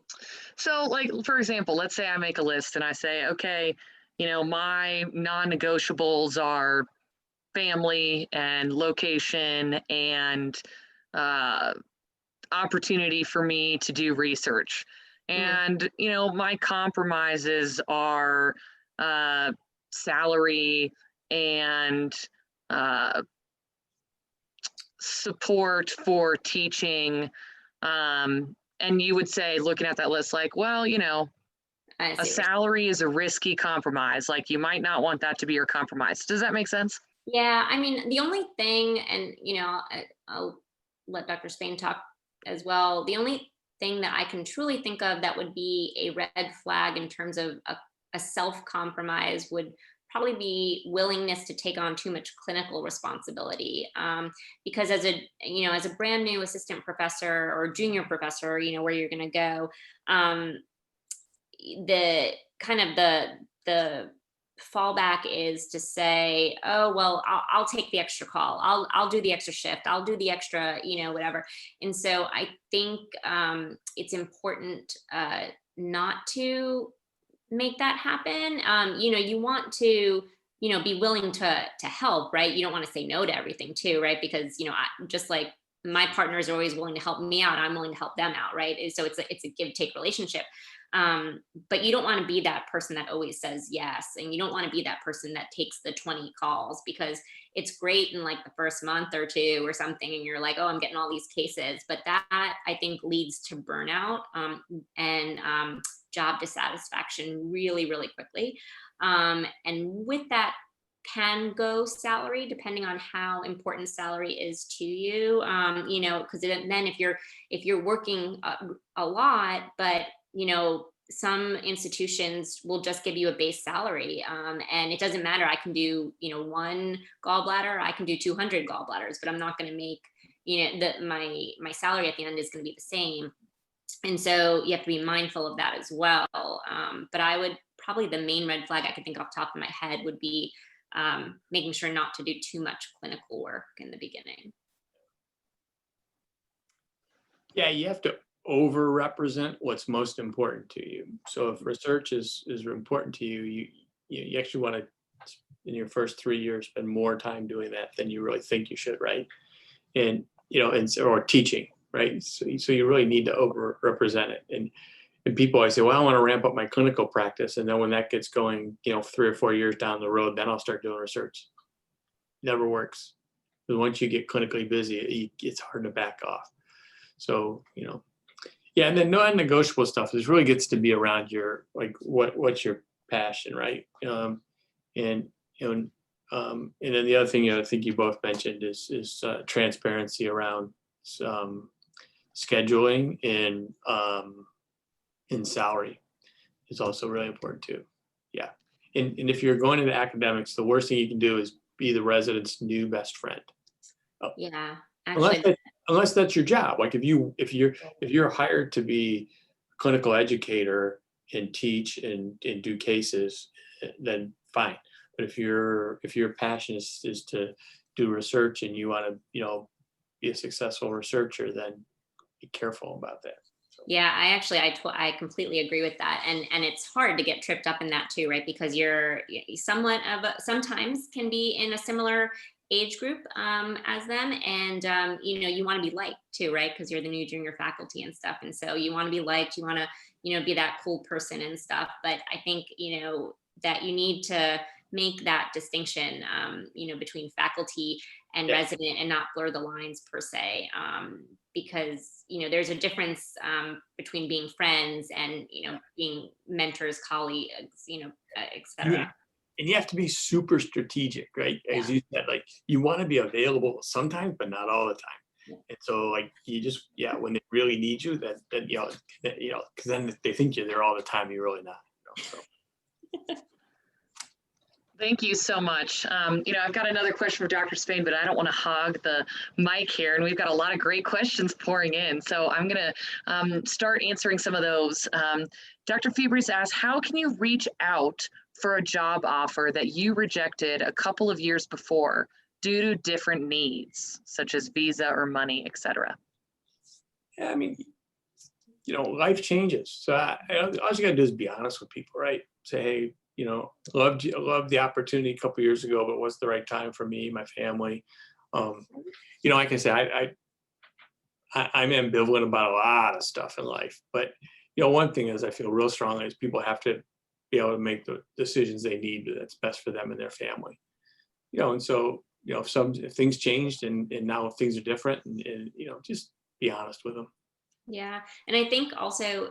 So like, for example, let's say I make a list and I say, okay, you know, my non-negotiables are family and location and opportunity for me to do research. And, you know, my compromises are salary and support for teaching. And you would say, looking at that list, like, well, you know, a salary is a risky compromise. Like you might not want that to be your compromise. Does that make sense? Yeah, I mean, the only thing, and you know, I'll let Dr. Spain talk as well. The only thing that I can truly think of that would be a red flag in terms of a self-compromise would probably be willingness to take on too much clinical responsibility. Because as a brand new assistant professor or junior professor, you know, where you're going to go, the fallback is to say, oh, well, I'll take the extra call. I'll do the extra shift. I'll do the extra, you know, whatever. And so I think it's important not to make that happen. You know, you want to, you know, be willing to help, right? You don't want to say no to everything too, right? Because, you know, just like my partners are always willing to help me out, I'm willing to help them out, right? So it's a give-take relationship. But you don't want to be that person that always says yes. And you don't want to be that person that takes the 20 calls, because it's great in like the first month or two or something. And you're like, oh, I'm getting all these cases. But that I think leads to burnout and job dissatisfaction really, really quickly. And with that can go salary, depending on how important salary is to you. You know, because then if you're working a lot, but you know, some institutions will just give you a base salary, and it doesn't matter. I can do, you know, 1 gallbladder, I can do 200 gallbladders, but I'm not going to make, you know, my salary at the end is going to be the same. And so you have to be mindful of that as well. But I would probably, the main red flag I could think off the top of my head would be making sure not to do too much clinical work in the beginning. Yeah, you have to over-represent what's most important to you. So if research is important to you, you actually want to, in your first 3 years, spend more time doing that than you really think you should, right? And, you know, or teaching, right? So you really need to over-represent it. And people always say, well, I want to ramp up my clinical practice. And then when that gets going, you know, 3 or 4 years down the road, then I'll start doing research. Never works. Because once you get clinically busy, it's hard to back off. So, you know, yeah, and then non-negotiable stuff is really gets to be around your, like, what's your passion, right? And you know, and then the other thing I think you both mentioned is transparency around scheduling and in salary is also really important too. Yeah. And if you're going into academics, the worst thing you can do is be the resident's new best friend. Yeah, Unless actually, unless that's your job. Like if you're hired to be a clinical educator and teach and do cases, then fine. But if your passion is to do research and you want to, be a successful researcher, then be careful about that. yeah, I completely agree with that, and it's hard to get tripped up in that too, right? Because you're somewhat of sometimes can be in a similar age group as them, and you want to be liked too, right? Because you're the new junior faculty and stuff, and so you want to be liked, you want to be that cool person and stuff. But I think that you need to make that distinction, between faculty and Yeah. resident, and not blur the lines per se, because there's a difference between being friends and being mentors, colleagues, et cetera. And you have to be super strategic, right? As you said, like you want to be available sometimes, but not all the time. Yeah. And so like you just, when they really need you, then because then they think you're there all the time, you're really not. So. Thank you so much. I've got another question for Dr. Spain, but I don't want to hog the mic here, and we've got a lot of great questions pouring in. So I'm going to start answering some of those. Dr. Febres asks, how can you reach out for a job offer that you rejected a couple of years before due to different needs, such as visa or money, et cetera? Yeah, I mean, life changes. So all you got to do is be honest with people, right? Say, hey, loved the opportunity a couple of years ago, but what's the right time for me, my family? Like I said, I'm ambivalent about a lot of stuff in life, but one thing is I feel real strongly is people have to be able to make the decisions they need that's best for them and their family. And so if things changed and now things are different, and just be honest with them. Yeah, and I think also,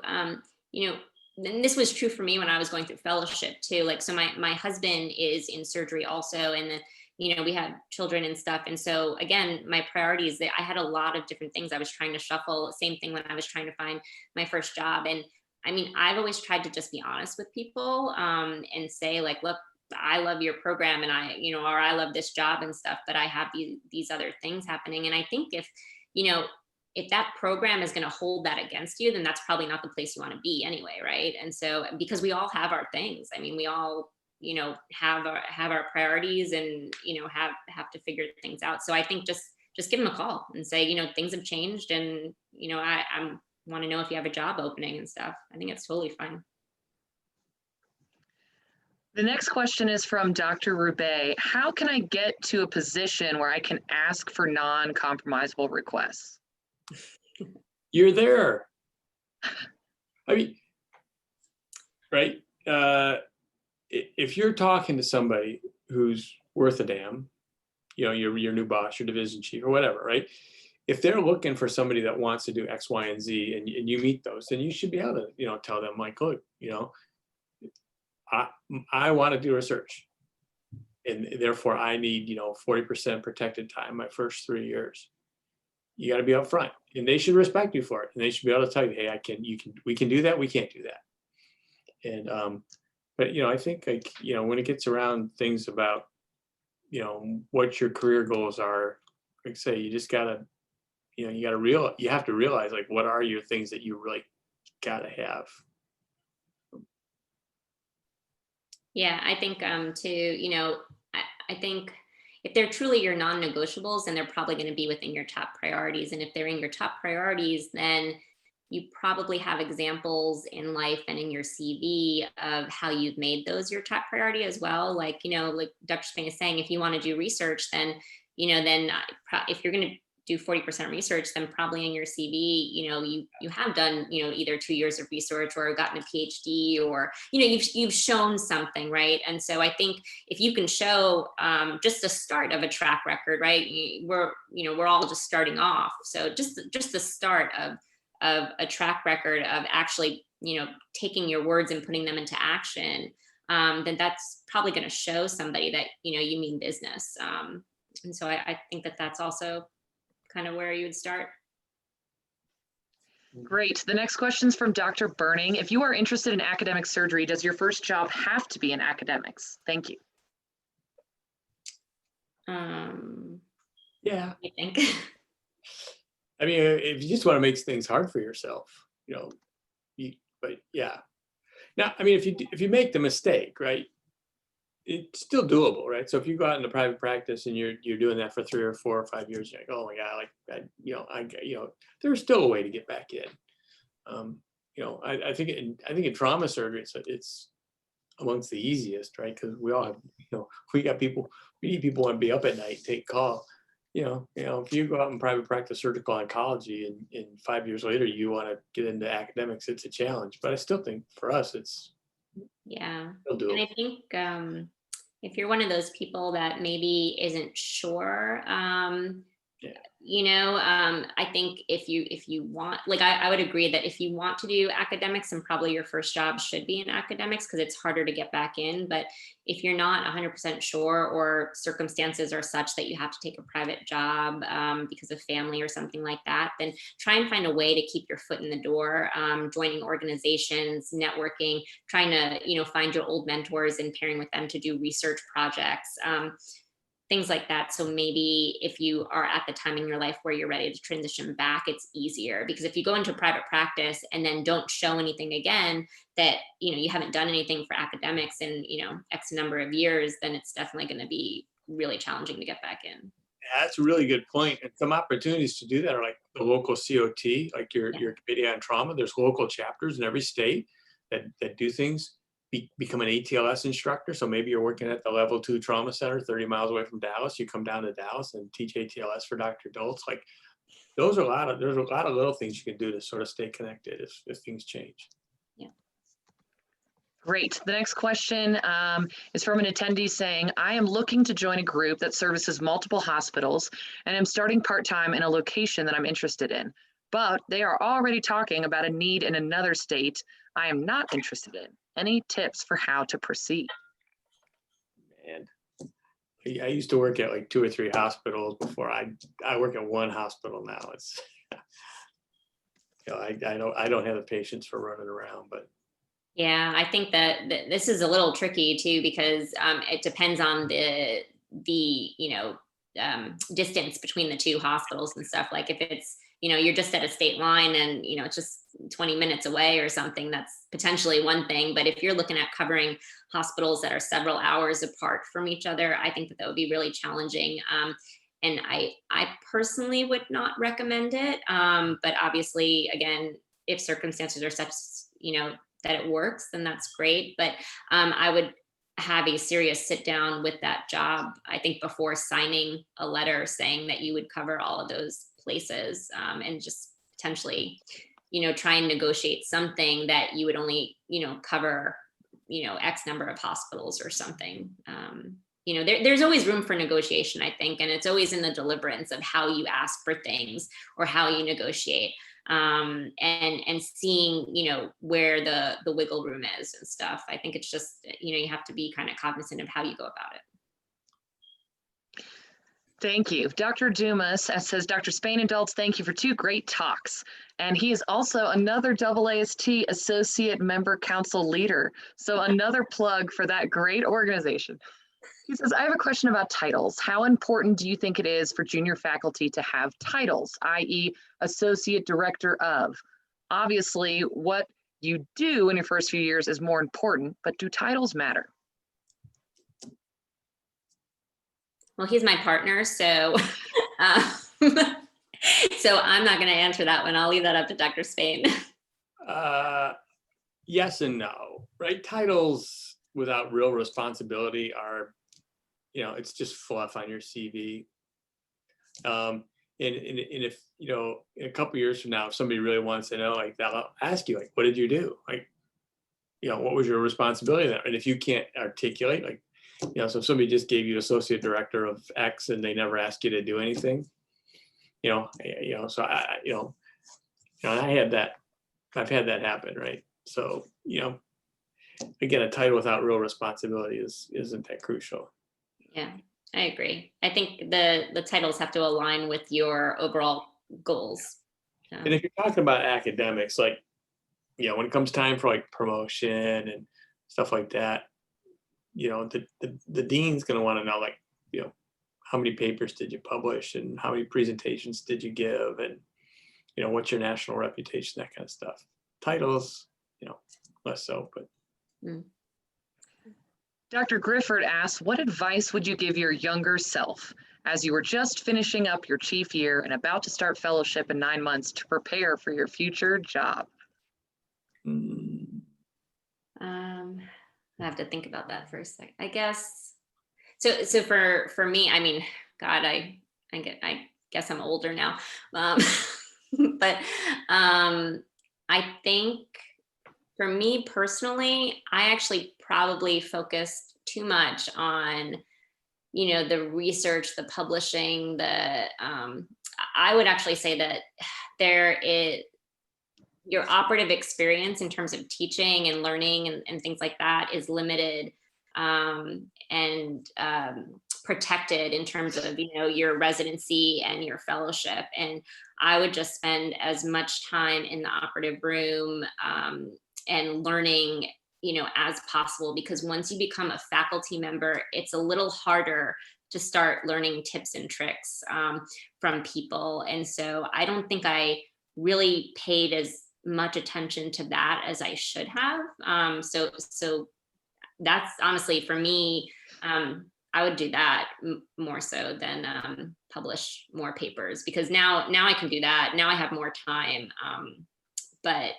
and this was true for me when I was going through fellowship too. Like, so my husband is in surgery also, and we had children and stuff. And so again, my priorities, that I had a lot of different things I was trying to shuffle. Same thing when I was trying to find my first job. And I mean, I've always tried to just be honest with people, and say like, look, I love your program, and or I love this job and stuff, but I have these other things happening. And I think if that program is going to hold that against you, then that's probably not the place you want to be anyway, right? And so, because we all have our things. I mean, we all, have our priorities, and have to figure things out. So I think just give them a call and say, things have changed, and I want to know if you have a job opening and stuff. I think it's totally fine. The next question is from Dr. Roubaix. How can I get to a position where I can ask for non-compromisable requests? You're there. I mean, right? If you're talking to somebody who's worth a damn, your new boss, your division chief, or whatever, right? If they're looking for somebody that wants to do X, Y, and Z, and you meet those, then you should be able to, tell them like, look, I want to do research, and therefore I need, 40% protected time my first 3 years. You got to be upfront, and they should respect you for it, and they should be able to tell you, hey, we can do that, we can't do that. And but I think like when it gets around things about what your career goals are, like say, you just gotta you have to realize like what are your things that you really gotta have. Yeah, I think too, I think if they're truly your non-negotiables, then they're probably going to be within your top priorities. And if they're in your top priorities, then you probably have examples in life and in your CV of how you've made those your top priority as well. Like, like Dr. Spain is saying, if you want to do research, then, if you're going to do 40% research, then probably in your CV, you have done, either 2 years of research or gotten a PhD, or, you've shown something, right? And so I think if you can show just the start of a track record, right? We're all just starting off. So just the start of a track record of actually, taking your words and putting them into action, then that's probably going to show somebody that, you mean business. And so I think that that's also kind of where you would start. Great. The next question is from Dr. Burning. If you are interested in academic surgery, does your first job have to be in academics? Thank you. Yeah, I think. I mean, if you just want to make things hard for yourself, but yeah. Now, I mean, if you make the mistake, right, it's still doable, right? So if you go out into private practice and you're doing that for 3 or 4 or 5 years, you're like, oh my God, there's still a way to get back in. I think in trauma surgery, it's amongst the easiest, right? Because we all have, we need people want to be up at night, take call. If you go out in private practice surgical oncology and 5 years later you want to get into academics, it's a challenge. But I still think for us, it's still doable. And I think if you're one of those people that maybe isn't sure, I think if you want, like, I would agree that if you want to do academics, then probably your first job should be in academics because it's harder to get back in. But if you're not 100% sure, or circumstances are such that you have to take a private job because of family or something like that, then try and find a way to keep your foot in the door, joining organizations, networking, trying to, find your old mentors and pairing with them to do research projects. Things like that. So maybe if you are at the time in your life where you're ready to transition back, it's easier, because if you go into private practice and then don't show anything again that, you haven't done anything for academics in, X number of years, then it's definitely going to be really challenging to get back in. Yeah, that's a really good point. And some opportunities to do that are like the local COT, like your committee on trauma. There's local chapters in every state that do things. Become an ATLS instructor. So maybe you're working at the level 2 trauma center 30 miles away from Dallas. You come down to Dallas and teach ATLS for Dr. Dultz. Like there's a lot of little things you can do to sort of stay connected if things change. Yeah. Great. The next question is from an attendee saying, I am looking to join a group that services multiple hospitals and am starting part-time in a location that I'm interested in, but they are already talking about a need in another state I am not interested in. Any tips for how to proceed? Man, I used to work at like 2 or 3 hospitals before. I work at 1 hospital now. It's I don't have the patience for running around, but yeah, I think that this is a little tricky too, because it depends on the distance between the 2 hospitals and stuff. Like if it's, you're just at a state line and, it's just 20 minutes away or something, that's potentially one thing. But if you're looking at covering hospitals that are several hours apart from each other, I think that would be really challenging. And I personally would not recommend it. But obviously, again, if circumstances are such, that it works, then that's great. But I would have a serious sit down with that job, I think, before signing a letter saying that you would cover all of those places, and just potentially, try and negotiate something that you would only, cover, X number of hospitals or something. There's always room for negotiation, I think, and it's always in the deliberance of how you ask for things or how you negotiate, and seeing, where the wiggle room is and stuff. I think it's just, you have to be kind of cognizant of how you go about it. Thank you. Dr. Dumas says, Dr. Spain and Dultz, thank you for 2 great talks. And he is also another AAST Associate Member Council leader. So another plug for that great organization. He says, I have a question about titles. How important do you think it is for junior faculty to have titles, i.e. Associate Director of? Obviously, what you do in your first few years is more important, but do titles matter? Well, he's my partner, so so I'm not going to answer that one. I'll leave that up to Dr. Spain. Yes and no, right? Titles without real responsibility are, it's just fluff on your CV. And if, in a couple of years from now, if somebody really wants to know, like, they'll ask you, like, what did you do? Like, what was your responsibility there? And if you can't articulate, like, so if somebody just gave you associate director of X and they never asked you to do anything, so I had that, I've had that happen, right? So, again, a title without real responsibility isn't that crucial. Yeah, I agree. I think the titles have to align with your overall goals. And if you're talking about academics, like, when it comes time for like promotion and stuff like that, the dean's going to want to know, like, how many papers did you publish and how many presentations did you give, and what's your national reputation, that kind of stuff. Titles, less so, but. Dr. Grifford asks, what advice would you give your younger self as you were just finishing up your chief year and about to start fellowship in 9 months to prepare for your future job? I have to think about that for a second. I guess. So for me, I mean, God, I guess I'm older now, but I think for me personally, I actually probably focused too much on, the research, the publishing, I would actually say that your operative experience in terms of teaching and learning and things like that is limited and protected in terms of, your residency and your fellowship. And I would just spend as much time in the operative room and learning, as possible, because once you become a faculty member, it's a little harder to start learning tips and tricks from people. And so I don't think I really paid as much attention to that as I should have. So that's honestly for me, I would do that more so than publish more papers, because now I can do that. Now I have more time. But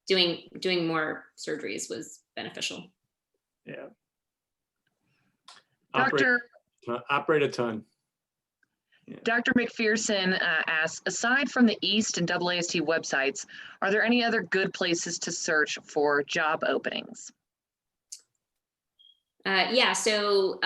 doing more surgeries was beneficial. Yeah. Operate a ton. Yeah. Dr. McPherson asks, aside from the EAST and AAST websites, are there any other good places to search for job openings? So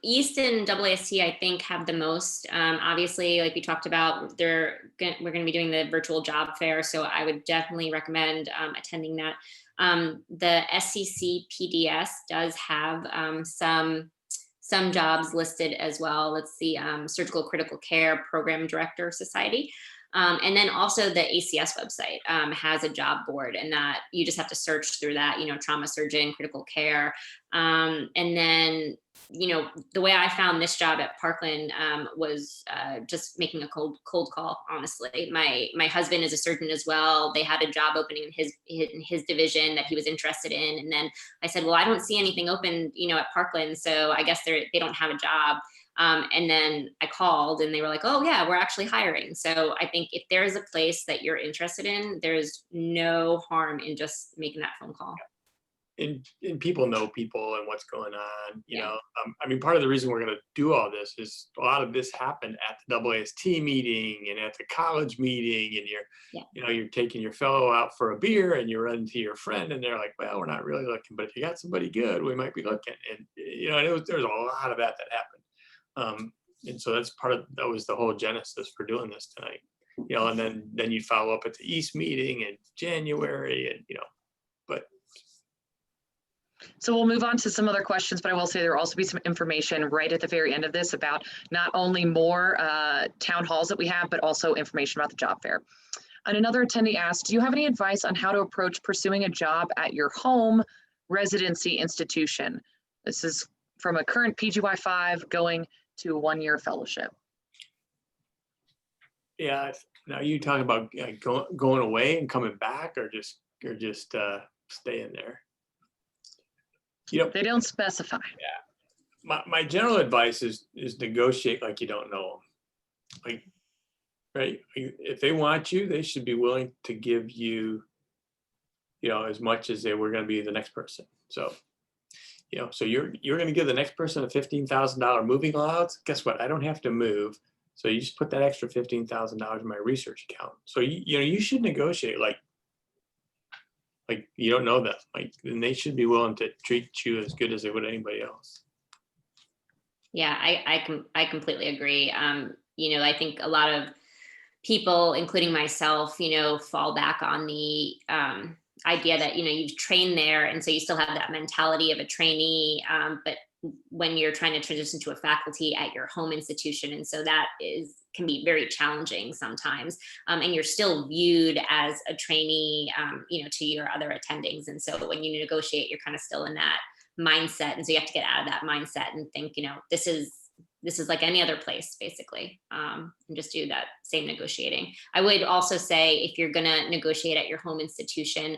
EAST and AAST, I think, have the most. Obviously, like we talked about, we're going to be doing the virtual job fair, so I would definitely recommend attending that. The SCC PDS does have some jobs listed as well. It's the Surgical Critical Care Program Director Society. And then also the ACS website has a job board, and that you just have to search through that, trauma surgeon, critical care. And then, the way I found this job at Parkland was just making a cold call, honestly. My husband is a surgeon as well. They had a job opening in his division that he was interested in. And then I said, well, I don't see anything open, at Parkland, so I guess they don't have a job. And then I called and they were like, oh yeah, we're actually hiring. So I think if there's a place that you're interested in, there's no harm in just making that phone call. And people know people and what's going on, part of the reason we're going to do all this is a lot of this happened at the AAST meeting and at the college meeting, and you're taking your fellow out for a beer and you run to your friend and they're like, well, we're not really looking, but if you got somebody good, we might be looking. And, there's a lot of that happened. And so that was the whole genesis for doing this tonight, and then you follow up at the East meeting in January and, but. So we'll move on to some other questions, but I will say there will also be some information right at the very end of this about not only more town halls that we have, but also information about the job fair. And another attendee asked, do you have any advice on how to approach pursuing a job at your home residency institution? This is from a current PGY5 going to a 1-year fellowship. Yeah. Now you talking about going away and coming back, or just staying there? They don't specify. Yeah. My general advice is negotiate like you don't know them. Like, right? If they want you, they should be willing to give you, as much as they were going to be the next person. So. So you're going to give the next person a $15,000 moving allowance. Guess what? I don't have to move. So you just put that extra $15,000 in my research account. So you should negotiate like you don't know them. And they should be willing to treat you as good as they would anybody else. Yeah, I completely agree. I think a lot of people, including myself, fall back on the idea that you've trained there, and so you still have that mentality of a trainee, but when you're trying to transition to a faculty at your home institution. And so that can be very challenging sometimes. And you're still viewed as a trainee, to your other attendings. And so when you negotiate, you're kind of still in that mindset. And so you have to get out of that mindset and think, this is like any other place, basically, and just do that same negotiating. I would also say, if you're going to negotiate at your home institution,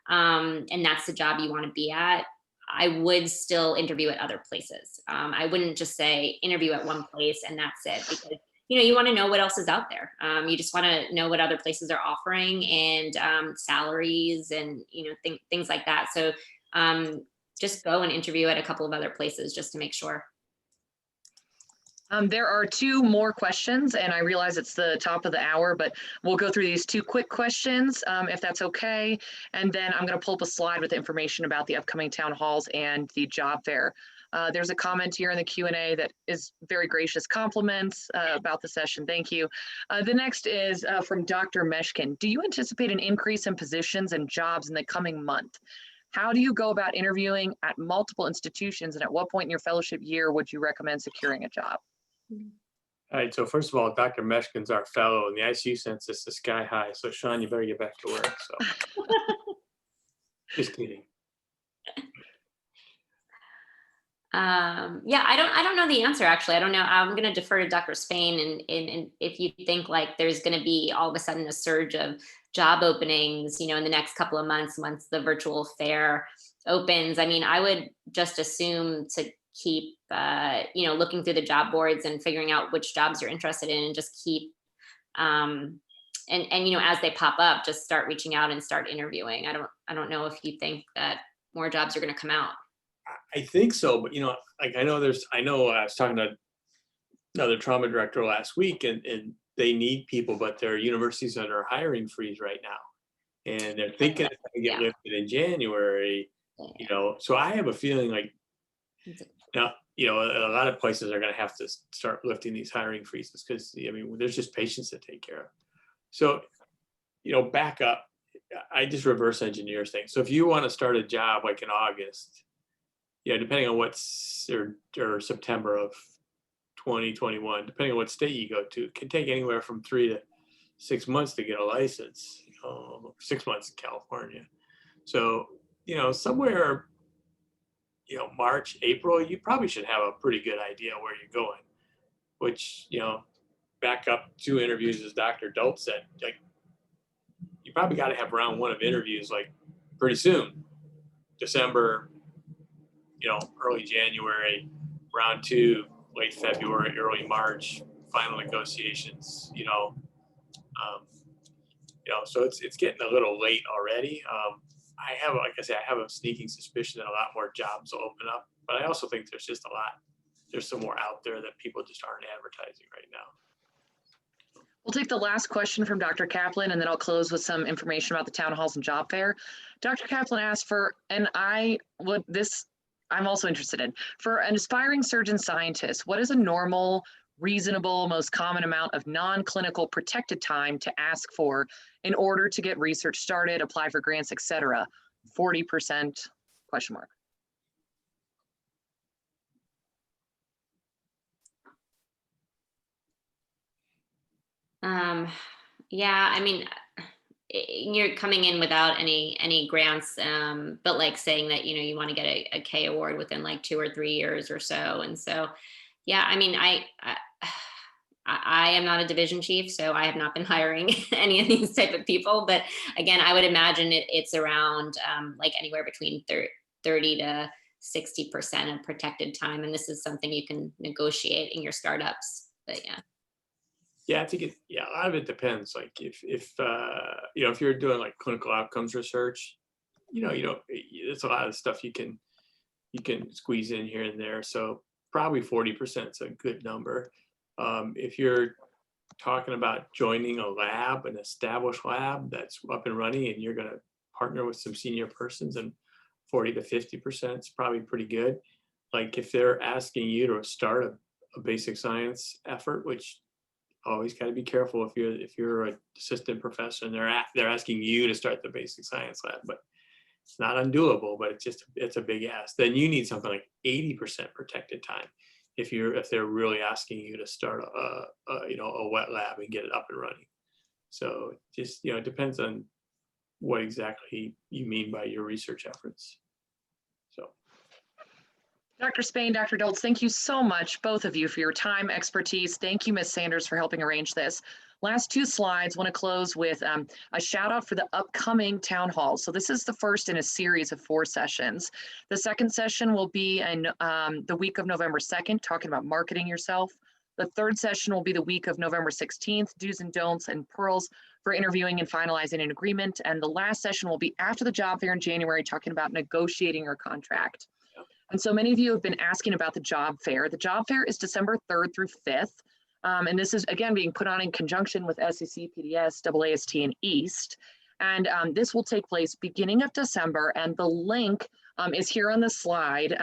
and that's the job you want to be at, I would still interview at other places. I wouldn't just say interview at one place and that's it, because you want to know what else is out there. You just want to know what other places are offering, and salaries, and things like that. So just go and interview at a couple of other places just to make sure. There are two more questions, and I realize it's the top of the hour, but we'll go through these two quick questions, if that's okay. And then I'm going to pull up a slide with information about the upcoming town halls and the job fair. There's a comment here in the Q&A that is very gracious compliments about the session. Thank you. The next is from Dr. Meshkin. Do you anticipate an increase in positions and jobs in the coming month? How do you go about interviewing at multiple institutions, and at what point in your fellowship year would you recommend securing a job? All right, so first of all, Dr. Meshkin's our fellow, and the ICU census is sky high. So Sean, you better get back to work. So just kidding. Yeah, I don't know the answer, actually. I don't know. I'm going to defer to Dr. Spain, and if you think like there's going to be all of a sudden a surge of job openings, in the next couple of months, once the virtual fair opens, I would just assume to keep, looking through the job boards and figuring out which jobs you're interested in, and just keep, and as they pop up, just start reaching out and start interviewing. I don't know if you think that more jobs are going to come out. I think so, but I know I was talking to another trauma director last week, and they need people, but their university's under a hiring freeze right now, and they're thinking it's going to get lifted in January. So I have a feeling like now, a lot of places are going to have to start lifting these hiring freezes, because there's just patients to take care of. So back up, I just reverse engineer things. So if you want to start a job like in August, depending on or September of 2021, depending on what state you go to, it can take anywhere from 3 to 6 months to get a license. 6 months in California. So somewhere March, April, you probably should have a pretty good idea where you're going. Which back up 2 interviews, as Dr. Dultz said, like you probably got to have round 1 of interviews like pretty soon, December. Early January, round 2, late February, early March, final negotiations, so it's getting a little late already. I have a sneaking suspicion that a lot more jobs will open up, but I also think there's some more out there that people just aren't advertising right now. We'll take the last question from Dr. Kaplan, and then I'll close with some information about the town halls and job fair. Dr. Kaplan asked I'm also interested in, for an aspiring surgeon scientist, what is a normal, reasonable, most common amount of non-clinical protected time to ask for in order to get research started, apply for grants, etc.? 40%? Question mark. Yeah, you're coming in without any grants, but like saying that you want to get a K award within like 2 or 3 years or so. And so yeah, I am not a division chief, so I have not been hiring any of these type of people, but again, I would imagine it's around like anywhere between 30 to 60% of protected time, and this is something you can negotiate in your startups. But I think a lot of it depends. Like if you're doing like clinical outcomes research, it's a lot of stuff you can squeeze in here and there. So probably 40% is a good number. If you're talking about joining a lab, an established lab that's up and running, and you're going to partner with some senior persons, and 40 to 50% is probably pretty good. Like if they're asking you to start a basic science effort, which always got to be careful if you're an assistant professor and they're asking you to start the basic science lab. But It's not undoable, but it's a big ask. Then you need something like 80% protected time if they're really asking you to start a wet lab and get it up and running. So just, it depends on what exactly you mean by your research efforts. So. Dr. Spain, Dr. Dultz, thank you so much, both of you, for your time, expertise. Thank you, Ms. Sanders, for helping arrange this. Last two slides, want to close with a shout out for the upcoming town hall. So this is the first in a series of 4 sessions. The second session will be in the week of November 2nd, talking about marketing yourself. The third session will be the week of November 16th, do's and don'ts and pearls for interviewing and finalizing an agreement. And the last session will be after the job fair in January, talking about negotiating your contract. And so many of you have been asking about the job fair. The job fair is December 3rd through 5th. And this is, again, being put on in conjunction with SEC, PDS, AAST, and EAST. And this will take place beginning of December. And the link is here on the slide.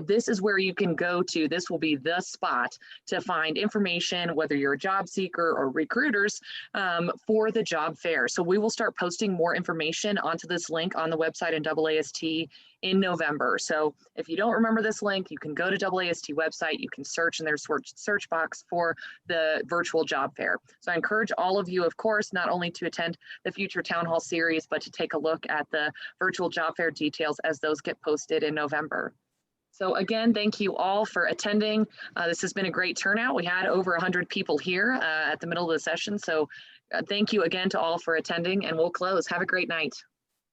This is where you can go to. This will be the spot to find information, whether you're a job seeker or recruiters, for the job fair. So we will start posting more information onto this link on the website in AAST in November. So if you don't remember this link, you can go to AAST website, you can search in their search box for the virtual job fair. So I encourage all of you, of course, not only to attend the future town hall series, but to take a look at the virtual job fair details as those get posted in November. So again, thank you all for attending. This has been a great turnout. We had over 100 people here at the middle of the session. So thank you again to all for attending, and we'll close. Have a great night.